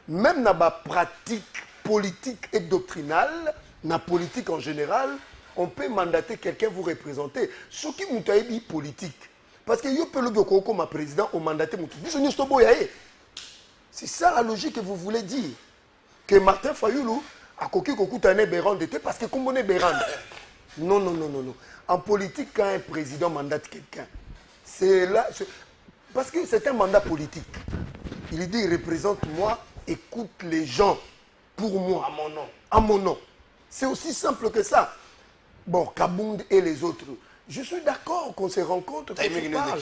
même dans la pratique politique et doctrinale, dans la politique en général, on peut mandater quelqu'un vous représenter. Ce qui est politique. Parce que yo peut le dire comme président, on mandaté c'est ça la logique que vous voulez dire. Que Martin Fayulu a coqué Kokutane Bérande était parce que comme on est Bérande. Non. En politique, quand un président mandate quelqu'un, c'est là. Parce que c'est un mandat politique. Il dit représente-moi, écoute les gens. Pour moi. À mon nom. À mon nom. C'est aussi simple que ça. Bon, Kabound et les autres. Je suis d'accord qu'on se rencontre, qu'on se parle.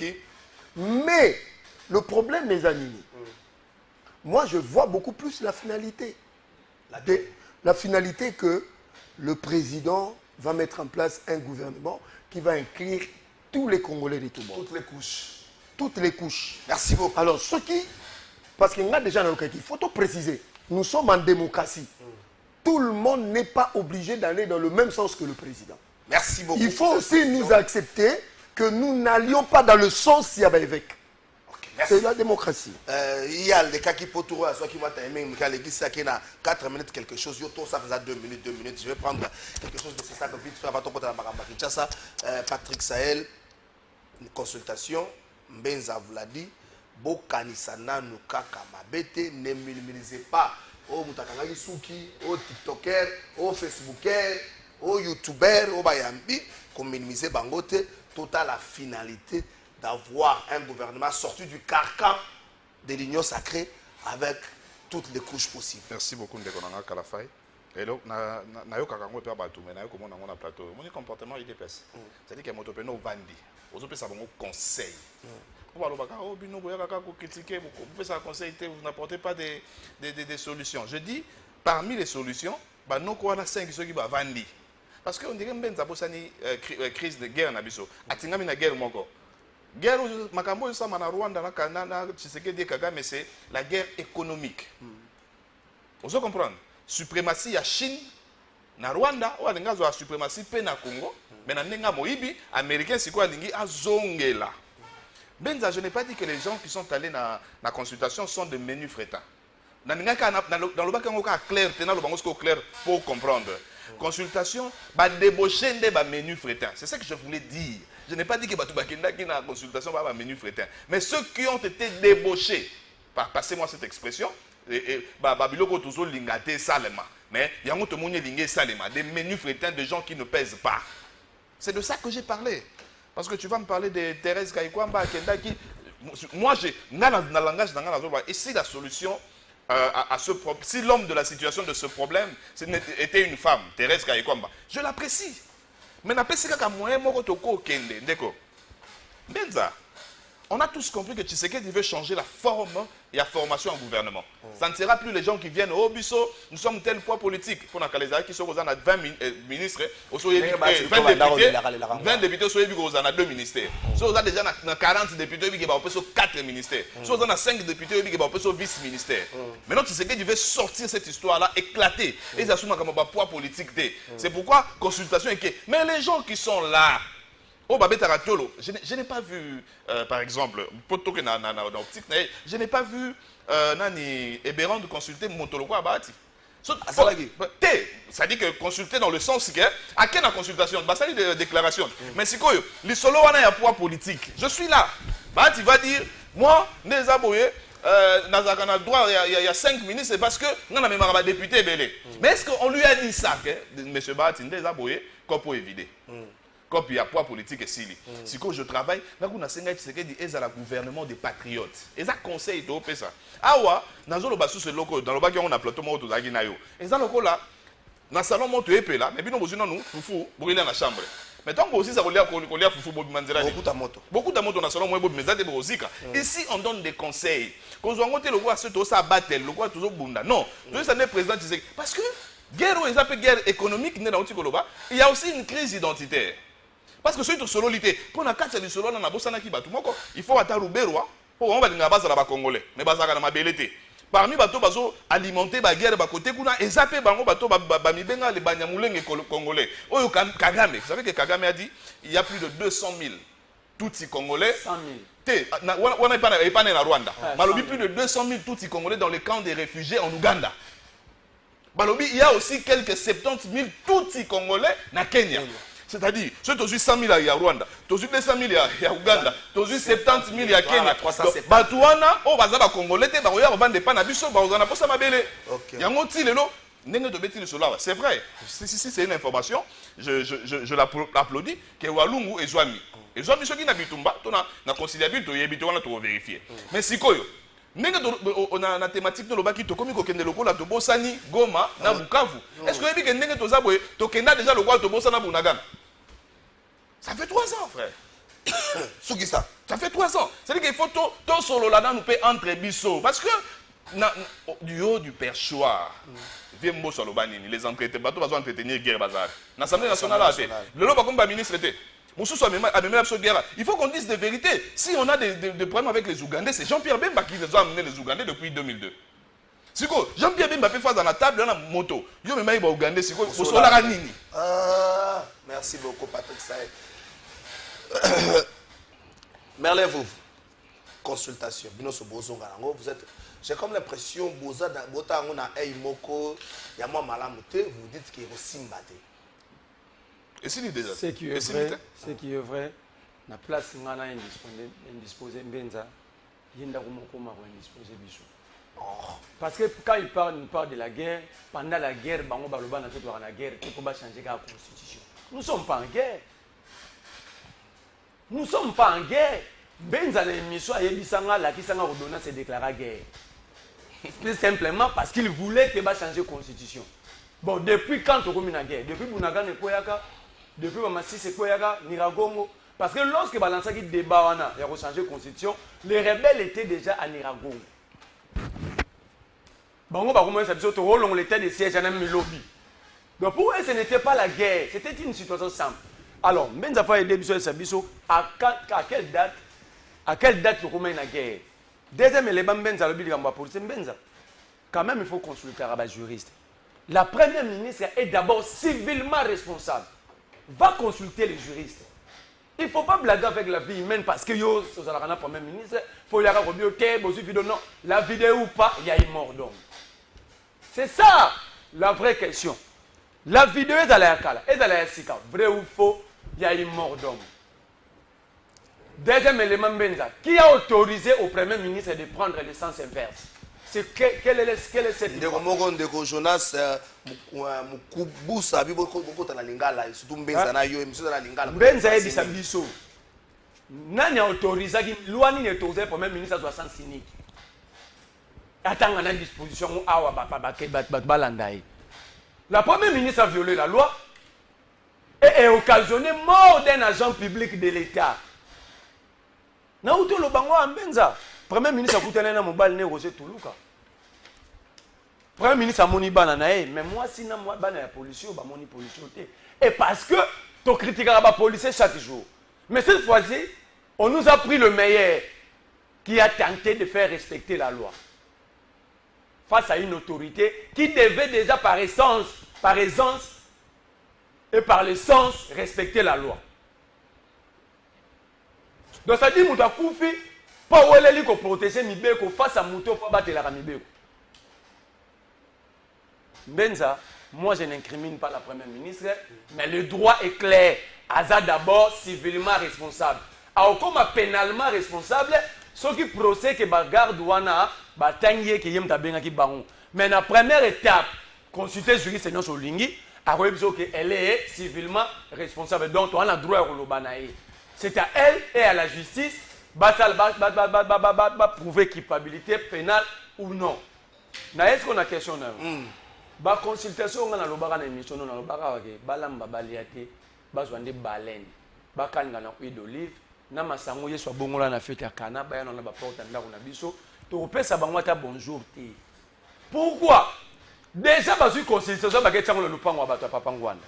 Mais le problème, mes amis, moi je vois beaucoup plus la finalité. La finalité que le président va mettre en place un gouvernement qui va inclure tous les Congolais de tout monde. Toutes les couches. Toutes les couches. Merci beaucoup. Alors, ceux qui... Parce qu'il y a déjà dans le cas, il faut tout préciser. Nous sommes en démocratie. Tout le monde n'est pas obligé d'aller dans le même sens que le président. Merci beaucoup. Il faut aussi nous accepter que nous n'allions pas dans le sens qu'il y avait avec. C'est la démocratie. Il y a les cas qui peuvent trouver à soi qui vont t'aimer, mais l'église qui a 4 minutes quelque chose, yo tout ça faisait 2 minutes. Je vais prendre quelque chose de ça vite faire avant ton côté Kinshasa. Patrick Sahel, une consultation, Mbenza vous l'a dit, Bokanisana Nukaka Mabete, ne minimisez pas. Oh Moutakangaki Souki, oh TikToker, oh Facebooker, oh YouTuber, oh Bayambi, qu'on minimise Bangote, total la finalité d'avoir un gouvernement sorti du carcan de l'union sacrée avec toutes les couches possibles. Merci beaucoup ndeko nanga Kalafai. Et donc na yo kakango pe ba tout mais na yo komona ngona plateau. Mon comportement il déplace. C'est-à-dire que moto pe no vandi. Ozo pe sa bon conseil. Pour alors baka oh bino boya kaka ko critiquer vous pe sa conseil vous n'apportez pas des solutions. Je dis parmi les solutions ba no ko wana 5 ceux qui ba vandi. Parce que on dirait mbenza bosani crise de guerre na biso. Atingami na guerre moko. Guerre makambo ça na Rwanda na Kanana Tshisekedi Kagame c'est la guerre économique. Vous comprenez? Suprématie à Chine na Rwanda ou alinga zo suprématie pe na Congo mais na nenga moibi américain siko alingi azongela. Benza je n'ai pas dit que les gens qui sont allés na consultation sont de menus frétins. Dans le bac on a clair tenant le bango clair pour comprendre. Consultation ba débaucher des ba menus frétins. C'est ça que je voulais dire. Je n'ai pas dit que Batou Bakenda qui n'a consultation va menu frétin. Mais ceux qui ont été débauchés, passez-moi cette expression, Babiloko toujours lingate salema. Mais il y a un autre monde lingé salema. Des menus frétins de gens qui ne pèsent pas. C'est de ça que j'ai parlé. Parce que tu vas me parler de Thérèse Kaïkwamba, Kenda qui. Moi, j'ai. Dans le langage, et si la solution à ce problème, si l'homme de la situation de ce problème était une femme, Thérèse Kaïkwamba, je l'apprécie. Mais on a tous compris que Tshisekedi veut changer la forme et la formation en gouvernement. Ça ne sera plus les gens qui viennent au Bisso, nous sommes tel poids politique. Pour les qui sont 20 ministres, 20 députés, on a 2 ministères. Si on a déjà 40 députés, on a 4 ministères. Si on a 5 députés, on a vice-ministère. Maintenant, Tshisekedi veut sortir cette histoire-là, éclater. Et ça souvent comme un poids politique. C'est pourquoi consultation est que. Mais les gens qui sont là, je n'ai pas vu, par exemple, je n'ai pas vu Nani Eberon de consulter Montoloko Abati. Ça dit que consulter dans le sens que, à quelle consultation, ça dit de déclaration. Mais c'est quoi, les solos on a un poids politique. Je suis là. Tu vas dire, moi, les aboyés, il y a 5 ministres, c'est parce que nous avons même un député belé. Mais est-ce qu'on lui a dit ça, M. Bahati, les aboyés, qu'on peut éviter? Comme il y a poids politique et si si quand je travaille là on a senga Tshisekedi est à la gouvernement des patriotes et ça conseil de opé ça awa nazo lo basu ce loco dans le bac on a plateau moto zaki na yo et ça loco là na salon moto épé là mais bino bozina nous fufu brûler na chambre mais tant que aussi ça kolia fufu bobi manzera beaucoup de moto na salon moi bobi mezate bozika ici on donne des conseils quand on ngote le quoi ce to ça battle le quoi toujours bunda non donc ça n'est président Tshisekedi parce que guerre ou ça peut guerre économique n'est dans Tikoloba il y a aussi une crise identitaire. Parce que c'est sololité. Pour la carte du solo, on a besoin de il faut attendre Ruberwa pour on va dire base la Congolais. Mais base la mabelete. Parmi bateaux bazo alimenter ba guerre ba côté kuna et zapper bango bateau ba mibenga les banyamulenge congolais. Oyo Kagame, vous savez que Kagame a dit il y a plus de 200 000 Tutsi congolais. 100 000. On n'a pas na Rwanda. Malobi plus de 200 000 Tutsi congolais dans les camps des réfugiés en Ouganda. Balobi il y a aussi quelques 70 000 Tutsi congolais na Kenya. C'est-à-dire, ceux qui ont 100 000 à Rwanda, qui ont 200 000 à Ouganda, qui ont 70 000 à Kenya. Batouana, oh, bazaba Congolais, baroya, bande pas na biso, bazana pour ça ma belle. Yango ti lelo, nenge de bêtises sur là. C'est vrai. Si c'est une information, je l'applaudis. Que Walungu et Zouami. Et Zouami, ceux qui n'habitent pas, na conciliable, tu y habites, on a tout vérifié. Mais si quoi? On a la thématique de l'obaki to komi kokende loko la to bosani Goma na Bukavu. Est-ce que vous avez to zabwe to kenda déjà le to bosana Bunagana? Ça fait 3 ans, frère. Ça fait 3 ans. C'est-à-dire qu'il faut tout solo là-dedans nous payer entre biso. Parce que du haut du perchoir, les entretenir, bateaux vont entretenir guerre bazar. L'Assemblée nationale a fait. Le lot comme ministre était. Il faut qu'on dise des vérités. Si on a des problèmes avec les Ougandais, c'est Jean-Pierre Bemba qui les a amenés les Ougandais depuis 2002. C'est quoi? Jean-Pierre Bemba fait face à la table, dans la moto. Yo me maïba Ougandais, c'est quoi? Merci beaucoup, Patrick Saïd. Merlin, vous, consultation. Vous êtes, j'ai comme l'impression que vous êtes vous dites qu'il est aussi mbaté. Et ce qui est vrai, la place indisposée, parce que quand il parle de la guerre, pendant la guerre, la guerre, il faut changer la constitution. Nous ne sommes pas en guerre. Nous ne sommes pas en guerre. Benza na émission ayebisanga la kisanga redonna se déclara guerre. Tout simplement parce qu'il voulait que va changer constitution. Bon, depuis quand on a guerre? Depuis Bounaga ne Koyaka, depuis Mamassi se Koyaka, Niragongo. Parce que lorsque Balança qui débat, il a changé constitution, les rebelles étaient déjà à Niragongo. Bon, on va commencer à dire que on était des sièges à lobby. Donc pour eux, ce n'était pas la guerre, c'était une situation simple. Alors, Benza fa aider biso Sabiso à quelle date on a la guerre? Deuxième élément, Benza le bilan pour Benza. Quand même, il faut consulter un juriste. La première ministre est d'abord civilement responsable. Va consulter les juristes. Il ne faut pas blaguer avec la vie humaine parce que yo, c'est la première ministre, il faut y avoir un vidéo. Non, la vidéo ou pas, il y a une mort d'homme. C'est ça la vraie question. La vidéo est à la Kala, est à la Sika. Vrai ou faux, il y a une mort d'homme. Deuxième élément, Benza, qui a autorisé au Premier ministre de prendre le sens inverse? Quel est cette Ndeko Jonas Mukubusa biko na lingala surtout Mbenza na yo émission na lingala. Mbenza ebisa biso. Nani a autorisé loi ni autorisé Premier ministre à sens cynique. Attends à disposition awa balandaï. La Première ministre a violé la loi et a occasionné mort d'un agent public de l'État. Na uto lo bango Mbenza. Premier ministre a coûté na mobile ne Roger Toulouka. Premier ministre a moni bananae, mais moi si na moi bana la police ba moni police té. Et parce que tu critiqueras la police chaque jour. Mais cette fois-ci, on nous a pris le meilleur qui a tenté de faire respecter la loi. Face à une autorité qui devait déjà par essence et par le sens respecter la loi. Donc ça dit Mouta Koufi, pas où elle est pour protéger Mibeko face à Mouto pour battre la Mibeko. Benza, moi je n'incrimine pas la première ministre, mais le droit est clair. Aza d'abord civilement responsable. Comme pénalement responsable, ceux qui procèdent que bagarre douana, batangye qui yem tabenga ki baron. Mais la première étape, consulter juriste non solingi, a que elle est civilement responsable. Donc on a le droit à l'obanaï. C'est à elle et à la justice de prouver culpabilité pénale ou non. Est-ce qu'on a question là? La consultation on a l'obara émission on a l'obara que balamba baliate bazwande baleine bakanga na huile d'olive na masango yeso bongola na fête ya kana ba na ba porte ndako na biso to pesa bango ta bonjour té. Pourquoi? Déjà bazui consultation ba ketanga le lupango ba papa ngwana.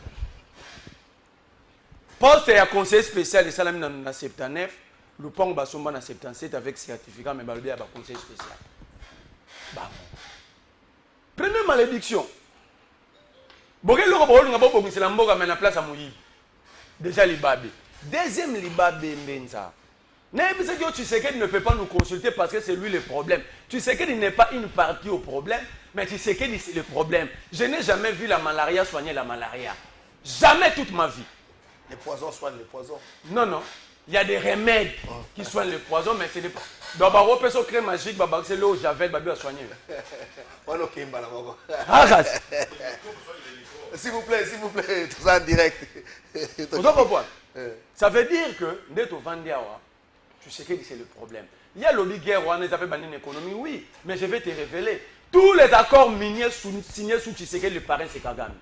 Poste ya conseiller spécial de Salami na 79, le pont basomba na 77 avec certificat mais balobi ya ba conseiller spécial. Bah. Première malédiction. Bogé loko bo nga bo c'est la mboka mais na place à Moyi. Déjà Libabé. Deuxième Libabé Mbenza. Tu sais qu'il ne peut pas nous consulter parce que c'est lui le problème. Tu sais qu'il n'est pas une partie au problème, mais tu sais qu'il c'est le problème. Je n'ai jamais vu la malaria soigner la malaria. Jamais toute ma vie. Les poisons soignent les poisons. Non, non. Il y a des remèdes qui soignent les poisons, mais c'est des... Donc, bah, on peut se créer magique, bah, c'est l'eau, Javel, bah, à soigner. S'il vous plaît, tout ça en direct. Vous comprenez? Ça veut dire que, dès que tu sais que c'est le problème. Il y a lobby guerre, on les appelle une économie, oui, mais je vais te révéler. Tous les accords miniers signés sous Tshisekedi, le parrain, c'est Kagame.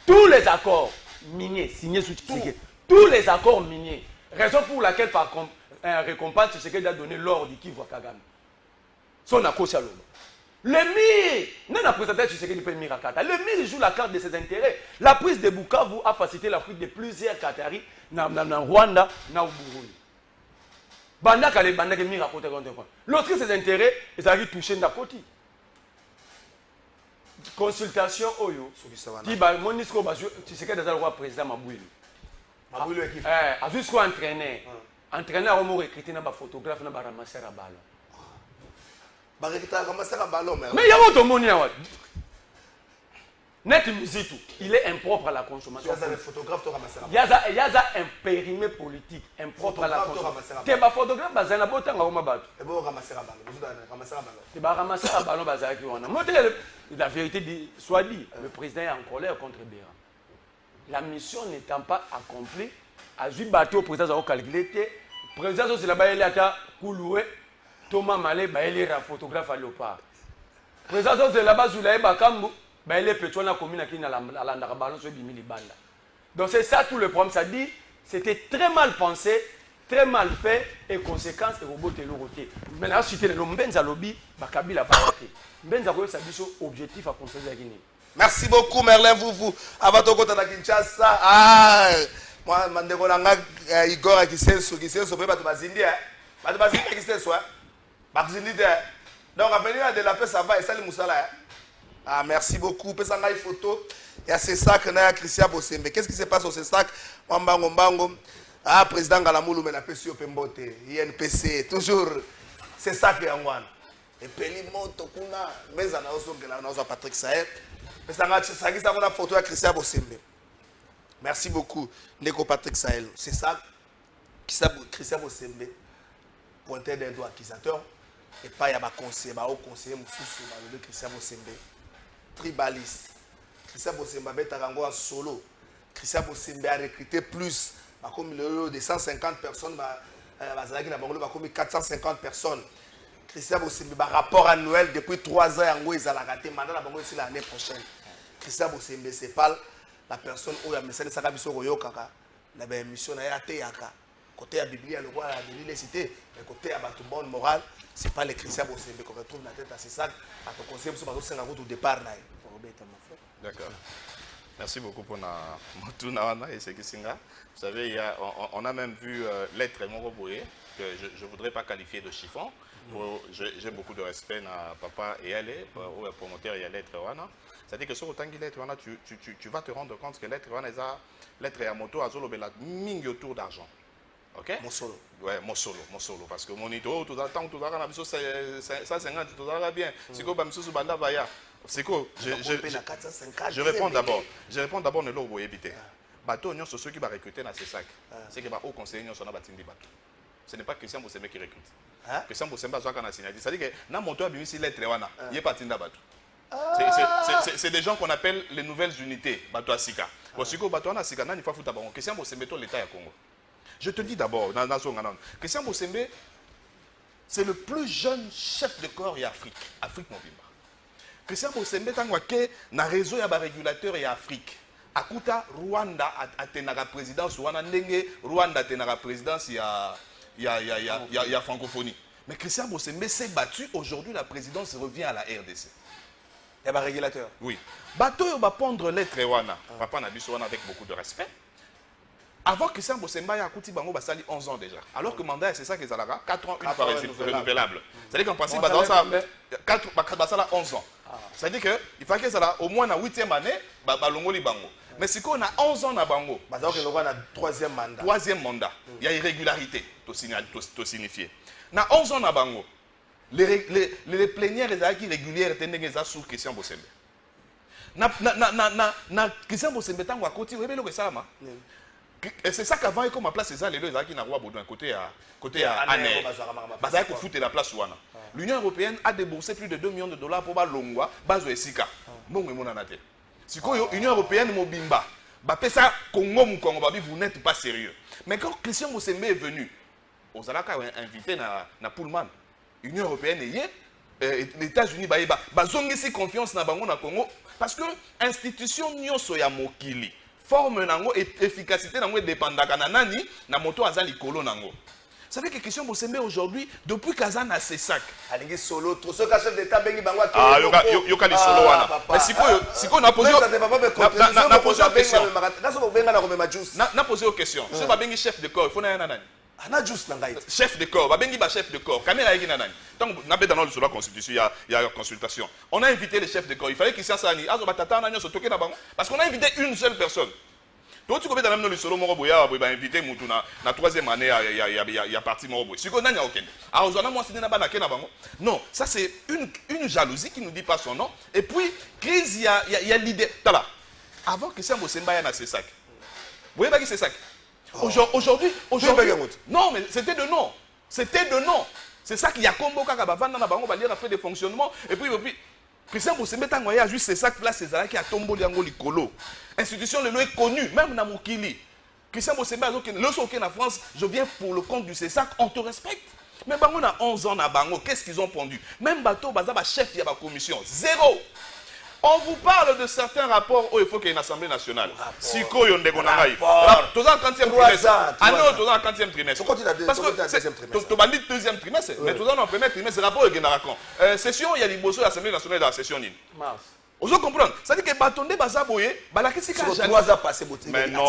Tous les accords miniers signés sous Tshisekedi. Tous les accords miniers. Raison pour laquelle, par récompense, Tshisekedi a donné l'or du Kivu à Kagame. Son accord, c'est le MIR, non la présentation Tshisekedi peut MIR à Qatar. Le MIR joue la carte de ses intérêts. La prise de Bukavu a facilité la fuite de plusieurs Qataris dans Rwanda, dans Burundi. Banda kale banda ke MIR à côté contre quoi. L'autre ses intérêts, ils arrivent toucher d'un côté. Consultation Oyo. Qui va Monisco Tshisekedi dans le roi président Mabouilou. Mabouilou est qui? Jusqu'au entraîneur. Entraîneur homo recruté na ba photographe na ba ramasser à ballon. Mais il y a autre monde. Net musique, il est impropre à la consommation. Il y a un périmètre politique impropre à la consommation. Tu es un photographe, tu es un photographe. Tu es un ballon. La vérité soit dit, le président est en colère contre Béra. La mission n'étant pas accomplie, à 8 bateaux, le président a calculé président so c'est là-bas il ata Kouloué Thomas Malé ba il est photographe à Léopard président so c'est là-bas Zoulaye Bakambu ba il est pétrole na commune qui na la ballon so bimi libanda. Donc c'est ça tout le problème, ça dit c'était très mal pensé, très mal fait et conséquence et robot et l'oroté. Maintenant citer le Mbenza lobby bakabila parati. Mbenza ko ça biso objectif à construire Guinée. Merci beaucoup Merlin vous avant de côté na Kinshasa. Ah moi mandeko nanga Igor Kisenso pe bato bazindi bato bazindi Kisenso bazindi donc à venir de la paix ça va et ça le musala. Ah merci beaucoup pesa ngai photo et à ce sac na Christian Bosembe. Qu'est-ce qui se passe au ce sac Mbango Mbango ah président Galamulu mais na pesi opembote INPC toujours c'est ça que yangwana et peli moto kuna meza na osongela na oza Patrick Sahet pesa ngai sakisa kuna photo ya Christian Bosembe. Merci beaucoup, Neko Patrick Sahel. C'est ça qui Christian Bosembe, pointeur d'un doigt accusateur, et pas il y a un conseiller, un haut conseiller, un Christian Bosembe, tribaliste. Christian Bosembe a en solo. Christian Bosembe a recruté plus, comme de 150 personnes, comme 450 personnes. Christian Bosembe a un rapport annuel depuis 3 ans, il a raté l'année prochaine. Christian Bosembe, c'est pas la personne où il y a message de Sakabiso Royokaka, la mission na Yaka, côté la Bible, le roi de l'Écité, mais côté à la bonne morale, ce n'est pas les chrétiens Bosembe qu'on retrouve dans la tête à ces sacs, à ton conseil, sur la route au départ. D'accord. Merci beaucoup pour Motunawana et Sekisinga. Vous savez, on a même vu l'être Moroboye, que je ne voudrais pas qualifier de chiffon. J'ai beaucoup de respect à papa et elle, au promoteur et à l'être Wana. C'est-à-dire que sur autant qu'il est tu vas te rendre compte que l'être à moto à Zolo Bela mingi autour d'argent. Ok? Mon solo. Ouais, mon solo. Parce que mon ito, tout le temps, tout le temps, ça 50, tout le temps bien. C'est quoi, Bamsou Banda Vaya? C'est quoi? Je réponds d'abord, ne l'eau éviter. Bateau, nous sommes ceux qui vont recruter dans ces sacs. C'est que au conseil, nous sommes battus. Ce n'est pas Christian Bosembe qui recrute. Christian Bosembe a besoin de signaler. C'est-à-dire que dans mon toit, il est très wana. Il est parti dans bateau. C'est des gens qu'on appelle les nouvelles unités, Bato Asika. Parce que Bato Asika, il faut foutre d'abord. Christian Bosembe, l'État du Congo. Je te dis d'abord, Christian Bosembe, c'est le plus jeune chef de corps et Afrique Mobimba. Christian Bosembe, dans le réseau, il y a des régulateurs et Afrique. Akuta, Rwanda a la présidence, Rwanda a la présidence, il y a francophonie. Mais Christian Bosembe s'est battu, aujourd'hui la présidence revient à la RDC. Il y a un régulateur. Oui. Bateau va prendre l'être Wana. Papa n'a dit avec beaucoup de respect. Avant Christian Bosembe a coûté Bango Basali 11 ans déjà. Alors que le mandat, c'est ça qu'ils ont 4 ans, une fois renouvelable. C'est-à-dire qu'en principe, ça a 11 ans. C'est-à-dire qu'il faut que ça au moins la 8e année, Balongoli Bango. Mais si on a 11 ans à Bango, on a 3e mandat. 3e mandat. Il y a irrégularité, tout signifié. On a 11 ans à Bango. Les plénières régulières étaient sous Christian Bosembe. Christian Bosembe est à côté, c'est ça qu'avant, il comme place, c'est ça, les deux qui n'ont pas côté à Ané. Parce qu'il faut foutre la place. L'Union européenne a déboursé plus de 2 millions de dollars pour Longwa, Bazo et Sika. Si l'Union européenne Mobimba, ça, Congo, vous n'êtes pas sérieux. Mais quand Christian Bosembe est venu, aux Alaka invité na Pullman. L'Union européenne et les États-Unis ont ici confiance dans le Congo parce que l'institution Nyosoya Mokili forme et efficacité dépendant de la moto azali kolo nango. Ça veut dire que Christian Bosembe aujourd'hui, depuis Kazan a ses sacs. Aligi solo, tout ce chef d'État bengi bangwa. Ah, yoka di solo wana. Mais si on a posé une question. Na posé une question. Si on bengi chef de corps, il faut na nani. Chef de corps, chef de corps. Donc, dans la Constitution, il y a consultation. On a invité les chefs de corps. Il fallait qu'ils soient sani. Parce qu'on a invité une seule personne. Donc, tu connais dans le solo Moroboya, il a invité Moutouna. La 3e année, il y a parti Moroboya. Si on a aucun. Alors, non, ça c'est une jalousie qui ne nous dit pas son nom. Et puis, crise, il y a l'idée. Avant que Christian Bosembe ait ses sacs. Vous voyez pas qui c'est sacs? Aujourd'hui, non, mais c'était de nom. C'est ça qu'il y a combo quand on va fait des fonctionnements. Et puis, Christian Bosembe a juste ces sacs là, c'est ça qui a tombé dans le colo. Institution le est connue, même dans Mokili. Christian Bosembe, lorsqu'on est en France, je viens pour le compte du CESAC, on te respecte. Mais on a 11 ans à Bango, qu'est-ce qu'ils ont pondu? Même bateau, bazaba chef, il y a la commission. Zéro. On vous parle de certains rapports où il faut qu'il y ait une assemblée nationale. Si quoi on dégonnaille. Tous en 40e trimestre. Ah non, tous en 40e trimestre. Parce que tu as dit deuxième trimestre, mais tous en premier trimestre, rapport est général. Session, il y a des bossos de l'assemblée nationale dans la session. Mars. Vous comprenez? C'est-à-dire que Batonde Bazaboye, Balakisi mais non,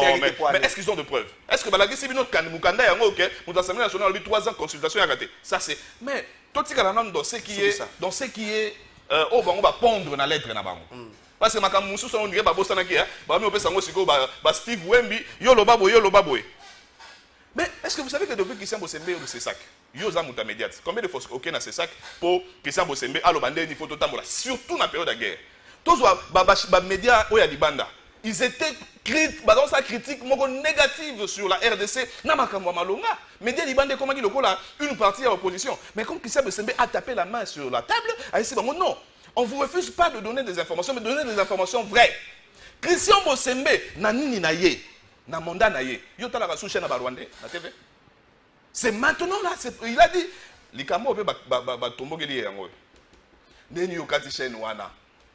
mais est-ce qu'ils ont de preuves? Est-ce que Balakisi Bino Mukanda Yango, ok, l'Assemblée nationale a eu 3 ans de consultation à raté? Ça c'est. Mais tout ce qui est oh, on va pondre dans la lettre. Parce que ma moussou on dirait babo sanaki hein ba mi opesa ngo siko ba Steve Wemby yo lo baboye. Mais est-ce que vous savez que depuis Christian Bosembe au CESAC yo za muta médiat combien de fois OK na CESAC pour Christian Bosembe alo bande ni photo tambola surtout na période de guerre tous ba médias o ya libanda ils étaient critiques négatives sur la RDC na makambo malonga médias libanda comme dit lokola une partie à l'opposition mais comme Christian Bosembe a tapé la main sur la table a dit bon non. On ne vous refuse pas de donner des informations, mais de donner des informations vraies. Christian Bosembe, nanini na ye, na monda na ye, yo tala sous chaîne à Rwandais, na TV. C'est maintenant là, il a dit, likamo pe ba tombo geli yango. Neni yo kati chaîne wana.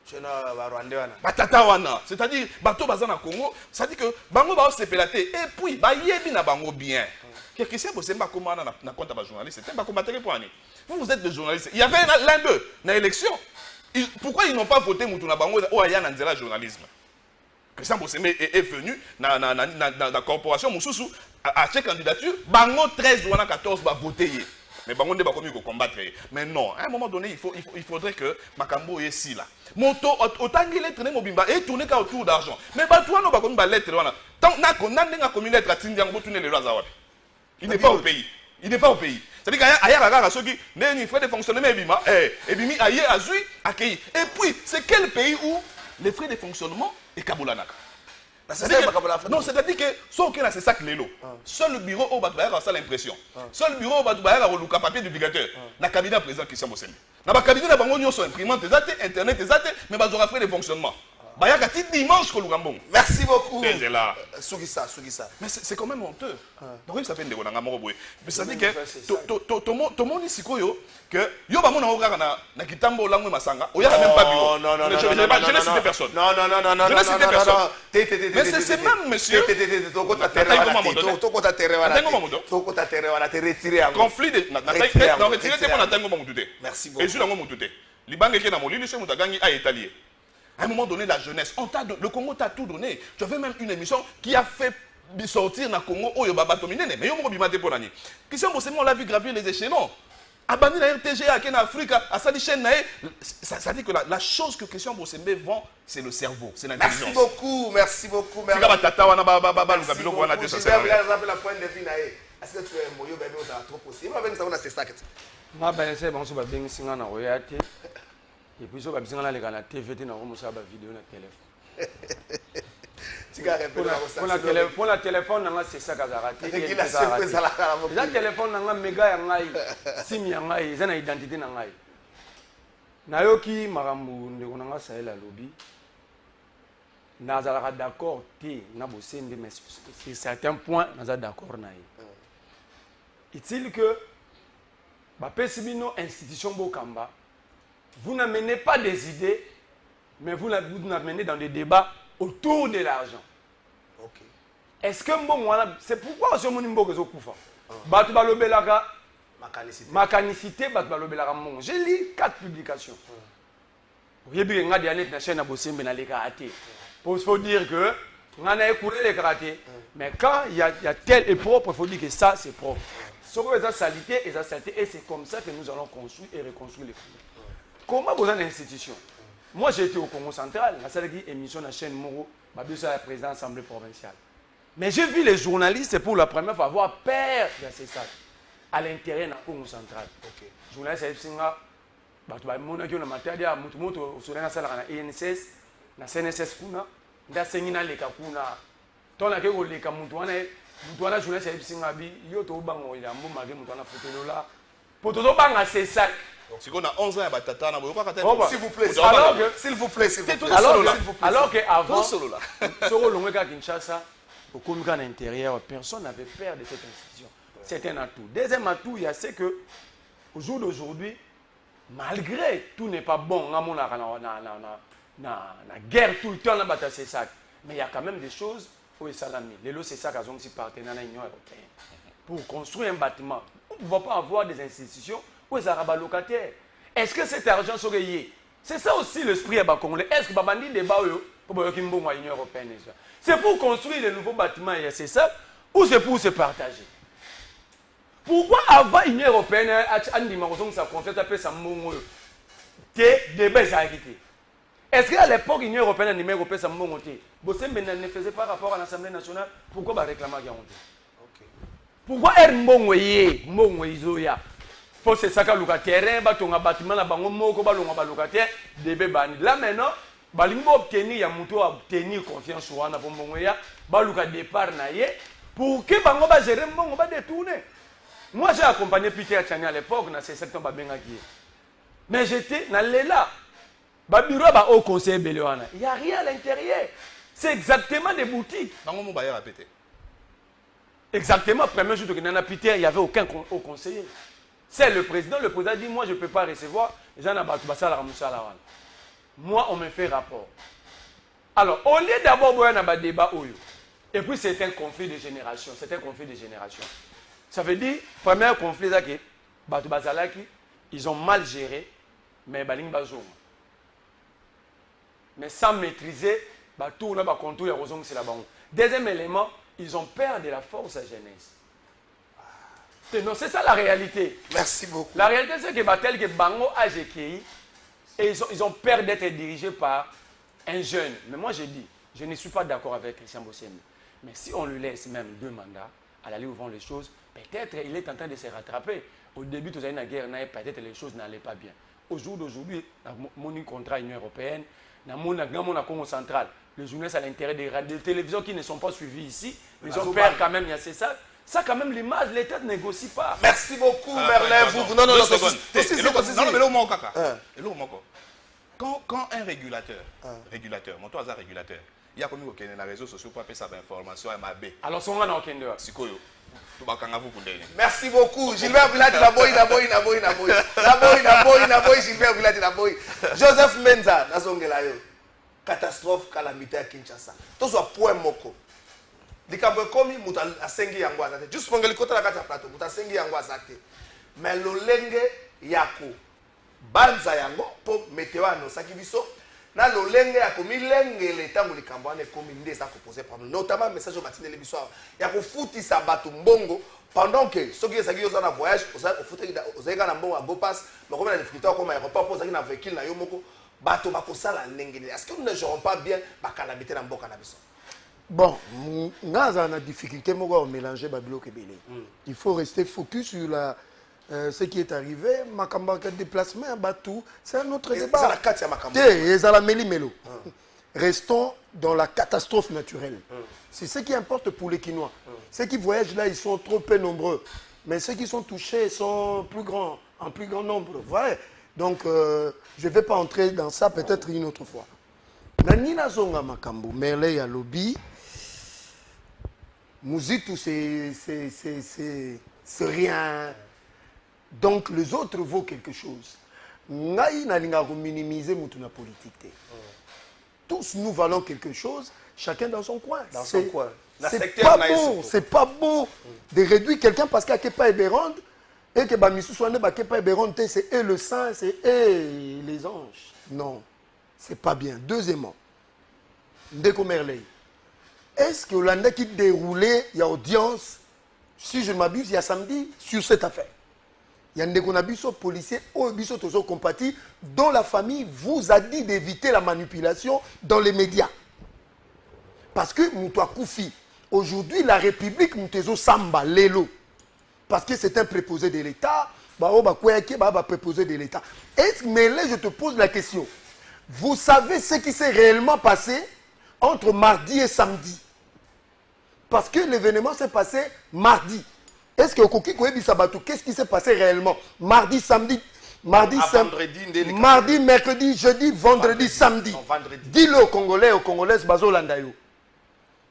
Chaîne à Rwandais wana. Batata wana, c'est-à-dire bato bazana Congo, c'est-à-dire que bango ba sepelaté et puis ba yebi na bango bien. Que Christian Bosembe comment na compte ba journaliste, c'était pas combattre pour ani. Vous êtes des journalistes. Il y avait l'un d'eux dans l'élection. Pourquoi ils n'ont pas voté Moutouna Bango ou Aya Nanzela journalisme? Christian Bosembe est venu dans la corporation Moussoussou à chaque candidature. Bango 13 ou 14 va voter. Mais Bango n'est pas commis pour combattre. Mais non, à un moment donné, il faudrait que Makambo est ici là. Moto, autant qu'il est tourné Mobimba et tourné qu'à autour d'argent. Mais toi, non, pas comme une lettre. Tant qu'on a commis lettre à Tindian, vous tournez les lois. Il n'est pas au pays. Il n'est pas au pays. C'est-à-dire qu'il y a ceux qui n'ont frais de fonctionnement et bimi aïe azui accueilli. Et puis, c'est quel pays où les frais de fonctionnement est Kabolanaka? Non, c'est-à-dire que ceux qui ont ces sacs lélo, seul le bureau au Batoubaïra a ça l'impression. Seul le bureau au Batoubaïra a le papier d'obligateur. Dans le cabinet président Christian Bosembe. Dans le cabinet, il y a imprimante, internet, mais ils auront frais de fonctionnement. Merci beaucoup. Sugisa. Mais c'est quand même honteux. Donc ça fait des mais ça dit que tout le monde ici que yo ba mona ogara na kitambo langue masanga oya même pas bureau. Non. Je ne cite personne. Non. Je ne cite personne. Mais c'est même monsieur. Conflit de non retirer te mona tango mutute. Merci beaucoup. Et je lango mutute. Libange ke na molili se mutagangi a étalier. À un moment donné, la jeunesse, le Congo t'a tout donné. Tu avais même une émission qui a fait sortir dans le Congo, mais il y a des gens Christian Bosembe, on l'a vu gravir les échelons. Abandonner la RTGA qui est en Afrique, à sa chaîne, ça dit que la chose que Christian Bosembe vend, c'est le cerveau, c'est l'intelligence. Merci beaucoup. Merci beaucoup. Je vais la pointe de vie. Est-ce que tu es moyo bébé ou ça trop possible? C'est ça que tu c'est bon, c'est bien si on a regardé. Et puis, je vais vous dire que la TV est une vidéo sur le téléphone. Pour le téléphone, c'est ça que j'ai raté. Le téléphone, c'est méga, c'est une identité. Nayoki Marambu, on a ça la lobby. Nous sommes d'accord, mais sur certains points, nous sommes d'accord. Est-il que la institution Bokamba, vous n'amenez pas des idées, mais vous n'amenez dans des débats autour de l'argent. Okay. Est-ce que c'est pourquoi ce monde est Koufa? Macanicité, j'ai lu 4 publications. Vous avez vu que la chaîne a bossé les karaté. Il faut dire que on a écoulé les karaté, mais quand il y a tel est propre, il faut dire que ça c'est propre. Ce que les saletés et c'est comme ça que nous allons construire et reconstruire les pays. Comment vous avez une institution? Moi, j'ai été au Congo central, la salle qui émission de la chaîne Moro, je suis président de l'Assemblée provinciale. Mais j'ai vu les journalistes pour la première fois avoir peur de ces salles à l'intérieur du Congo central. Okay. Les journalistes, ils sont là, ils ont la matière, ils sont là, ils INSS, na CNSS, ils sont là, ils sont là, ils sont là, ils sont là, les journalistes, ils sont là, ils sont là, pour tout le monde, c'est ça. Si on a 11 ans, s'il vous plaît. Alors qu'avant, Soro Longueka Kinshasa, au communiqué à l'intérieur, personne n'avait peur de cette institution. C'est un atout. Deuxième atout, il y a ce que, au jour d'aujourd'hui, malgré tout n'est pas bon, on a guerre tout le temps, c'est ça. Mais il y a quand même des choses où il salami. Les lots, c'est ça qu'ils ont aussi partenaire dans l'Union européenne. Pour construire un bâtiment, on ne va pas avoir des institutions où ils ont locataires. Est-ce que cet argent serait lié? C'est ça aussi l'esprit à Congolais. Est-ce que Babandi débat pour l'Union européenne? C'est pour construire de nouveaux bâtiments, c'est ça, ou c'est pour se partager? Pourquoi avant l'Union européenne, ça confiance à ça débat ça arrêté? Est-ce qu'à l'époque, l'Union européenne l'Union européenne ça ne faisait pas rapport à l'Assemblée nationale? Pourquoi bah réclamer à pourquoi elle Izoya? Faut c'est ça que terrain, batonga bâtiment la bango moko balonga locataire débé bani. Là maintenant, balingo obtenir ya muto obtenir confiance wana pour mbongoya, baluka départ na ye pour que bango ba gérer mbongo ba détourner. Moi j'ai accompagné Peter Tchani à l'époque dans ces secteurs babenga qui. Mais j'étais dans là. Ba bureau ba au conseil Belewana. Il y a rien à l'intérieur. C'est exactement des boutiques. Bango mo ba ya répéter. Exactement, premier jour de Nana Peter, il n'y avait aucun haut conseiller. C'est le président dit, moi je ne peux pas recevoir, moi on me fait rapport. Alors, au lieu d'abord il y a un débat, et puis c'est un conflit de génération, Ça veut dire, premier conflit, ils ont mal géré, mais sans maîtriser, tout le contour, c'est la banque. Deuxième élément, ils ont peur de la force à jeunesse. Non, c'est ça la réalité. Merci beaucoup. La réalité, c'est que tel que Bango a GKI, et ils ont peur d'être dirigés par un jeune. Mais moi, je dis, je ne suis pas d'accord avec Christian Bossemi. Mais si on lui laisse même 2 mandats, à l'aller où vont les choses, peut-être il est en train de se rattraper. Au début, tout la guerre, peut-être les choses n'allaient pas bien. Au jour d'aujourd'hui, mon contrat Union européenne, dans mon Congo central, les journalistes à l'intérieur des radios, des télévisions qui ne sont pas suivis ici, ils ont peur quand même, il y a ça. Ça, quand même, l'image, l'État ne négocie pas. Merci beaucoup, Merlin. Non, quand un régulateur, mon toit est régulateur, il y a comme il y a des réseaux sociaux pour appeler ça d'information à ma baie. Alors, son n'a aucun dehors. Merci beaucoup. Gilbert Villati, Gilbert Villati, Joseph Menza, Nazongelayo. Catastrophe, calamité à Kinshasa. Tout soit point moko. Likambo komi muta asengi yango azate. Juste mongeli kota la kata plateau, muta asengi yango azate. Mais lolenge yako banza yango po metewa no saki biso na lolenge yako milenge le tango likambo ane komi ndeza ko poser problème. Notamment message au matin le biso yako futi sa bato mbongo pendant que ceux qui sont en voyage ozalika na mbongo go passe bakoma na difficulté comme aéroport po zaki na véhicule na yo moko bato bakosala ndenge. Est-ce que nous ne gérons pas bien bakalabité na mboka na biso? Bon, nous avons des difficultés à mélanger Babilo et Belé. Il faut rester focus sur ce qui est arrivé. Makamba déplacement à Batou, c'est un autre débat. Restons dans la catastrophe naturelle. C'est ce qui importe pour les Quinois. Ceux qui voyagent là, ils sont trop peu nombreux. Mais ceux qui sont touchés sont plus grands, en plus grand nombre. Voilà. Donc, je ne vais pas entrer dans ça peut-être une autre fois. Nanina Zonga Makambo, Merle ya lobby. Mouzitou, c'est rien. Donc, les autres vaut quelque chose. Ngai nalinga minimiser mutuna politique. Tous nous valons quelque chose, chacun dans son coin. Dans son coin. C'est pas bon de réduire quelqu'un parce qu'il n'y a pas Eberond et que Bamissou soit né, pas Eberond, c'est eux le sang, c'est eux les anges. Non, c'est pas bien. Deuxièmement, Ndeko Merley. Est-ce que l'année qui déroulait, il y a audience, si je ne m'abuse, il y a samedi, sur cette affaire? Il y a Ndeko Nabiso, policier, Obiso Tozo Compati, dont la famille vous a dit d'éviter la manipulation dans les médias. Parce que Moutoua Koufi, aujourd'hui, la République Moutezo Samba, Lelo, parce que c'est un préposé de l'État, préposé de l'État. Mais là, je te pose la question. Vous savez ce qui s'est réellement passé entre mardi et samedi? Parce que l'événement s'est passé mardi. Est-ce que Koki Koyebi Sabatou, qu'est-ce qui s'est passé réellement? Mardi, samedi, mardi, mercredi, jeudi, vendredi, samedi. Dis-le aux Congolais, aux Congolaises, Bazo Landayo.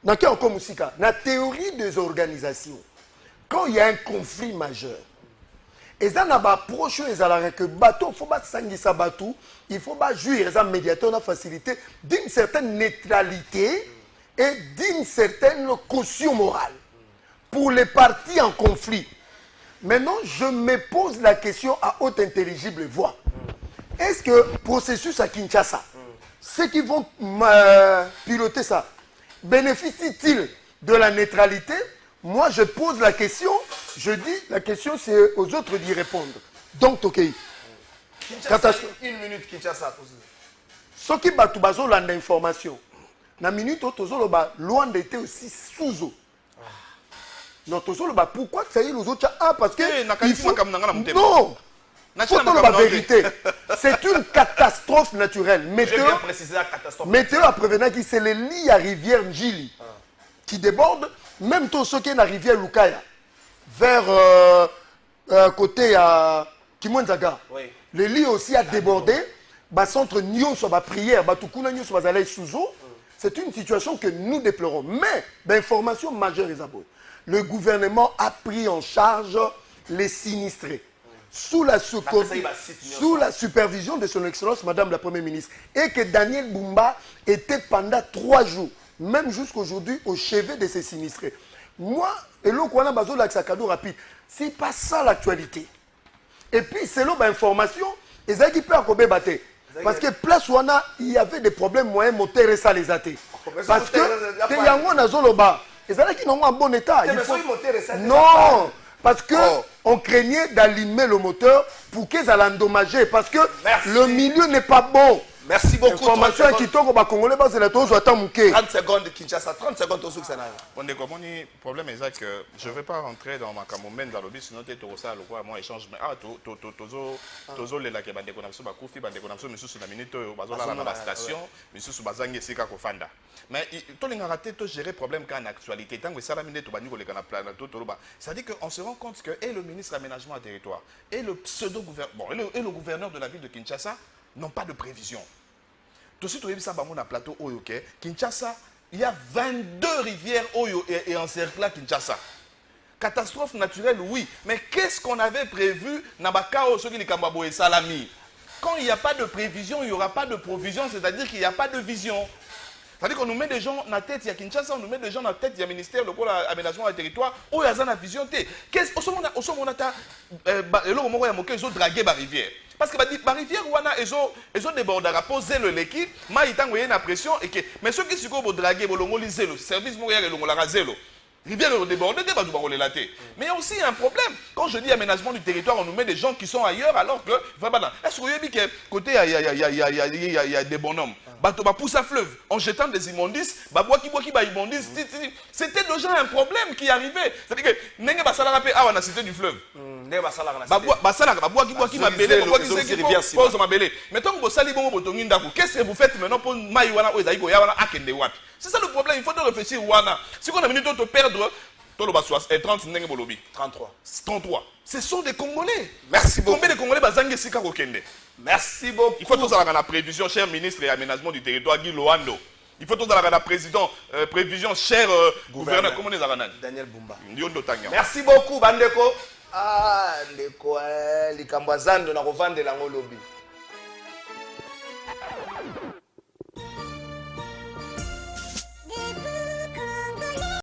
Naki encore musika. La théorie des organisations, quand il y a un conflit majeur, et ça n'a pas approche que bateau, il faut pas s'angisa bateau, il faut pas jouir, ça médiateur na facilité d'une certaine neutralité et d'une certaine caution morale pour les partis en conflit. Maintenant, je me pose la question à haute intelligible voix. Est-ce que processus à Kinshasa, ceux qui vont piloter ça, bénéficient-ils de la neutralité? Moi, je pose la question, je dis, la question, c'est aux autres d'y répondre. Donc, ok. Une minute, Kinshasa. Ce qui bat tout bazo l'information. Na minute, tozo ba loin d'être aussi sous-eau. Non, tozo ba pourquoi ça y est, les autres, ah, parce que. Il faut... Non! Faut la vérité. C'est une catastrophe naturelle. Météo, bien précisé la catastrophe. Météo a prévenu que c'est les lits à rivière Njili qui débordent. Même tout ce qui est la rivière Lukaya, vers côté à Kimwenzaga, oui. Les lits aussi a débordé. Bah, centre Nyon soit prière, bah, Tukuna Nyon soit allé sous eau. C'est une situation que nous déplorons. Mais, d'information majeure, Isabelle, le gouvernement a pris en charge les sinistrés. Sous la supervision de son Excellence, Madame la Première ministre. Et que Daniel Bumba était pendant 3 jours, même jusqu'aujourd'hui, au chevet de ces sinistrés. Moi, et là, on a besoin d'un cadeau rapide. C'est pas ça l'actualité. Et puis, c'est là l'information, et ça qui peut accomber battre. Parce que place où il y avait des problèmes moyens moteurs et ça les a été. Parce que, il y a un zoloba. Et ça qui n'ont un bon état. Non! Parce que on craignait d'allumer le moteur pour qu'ils allaient endommager. Parce que le milieu n'est pas bon. Merci beaucoup. Information qui tombe au Congolais, c'est la chose 30 secondes Kinshasa, 30 secondes au succès. Bon, le problème est que je ne vais pas rentrer dans ma camomène dans le but, sinon tu es ça, le quoi, moi échange. Mais tozo les lacs, bande connexion, bakoufi, bande connexion, mais sous la minute, bazola la station, mais sous bazangi sika kofanda. Mais tout le raté, tout gérer problème qu'en actualité, tant que ça la minute, bani koleka na plan, tout ba. C'est-à-dire qu'on se rend compte que et le ministre de l'aménagement du territoire et le pseudo-gouverneur, et le gouverneur de la ville de Kinshasa n'ont pas de prévision. Tout de suite, on a un plateau Oyoke. Kinshasa, il y a 22 rivières Oyo et encerclées à Kinshasa. Catastrophe naturelle, oui. Mais qu'est-ce qu'on avait prévu Nabakao, et Salami? Quand il n'y a pas de prévision, il n'y aura pas de provision, c'est-à-dire qu'il n'y a pas de vision. C'est-à-dire qu'on nous met des gens dans la tête, il y a Kinshasa, on nous met des gens dans la tête, il y a le ministère, le aménagement du territoire, où il y a une vision. Qu'est-ce qu'on a dragué la rivière? Parce que la rivière, ils ont débordé, posé le liquide, ils ont une pression. Mais ceux qui sont dragués, le service moyen, le rivière est débordée, mais il y a aussi un problème. Quand je dis aménagement du territoire, on nous met des gens qui sont ailleurs, alors que, est-ce que vous avez dit que côté, il y a des bonhommes? Pousse à fleuve, en jetant des immondices, c'était déjà un problème qui arrivait. C'est-à-dire que, n'est-ce pas ça la on a cité du fleuve. Mais tant que vous savez, qu'est-ce que vous faites maintenant pour Maïwana ou Zaïgoya Akende Wat? C'est ça le problème, il faut réfléchir. Si on a minute de perdre, 30, 33. 33. Ce sont des Congolais. Merci beaucoup. Combien de Congolais bazangi sika kokende? Merci beaucoup. Il faut tous avoir la prévision, cher ministre et aménagement du territoire, Guy Loando. Il faut tous avoir la prévision, cher gouverneur. Comment on les Daniel Bumba. Merci beaucoup, Bandeko. Ah, Ndeko, Likambazando, na rovande la ngolobi.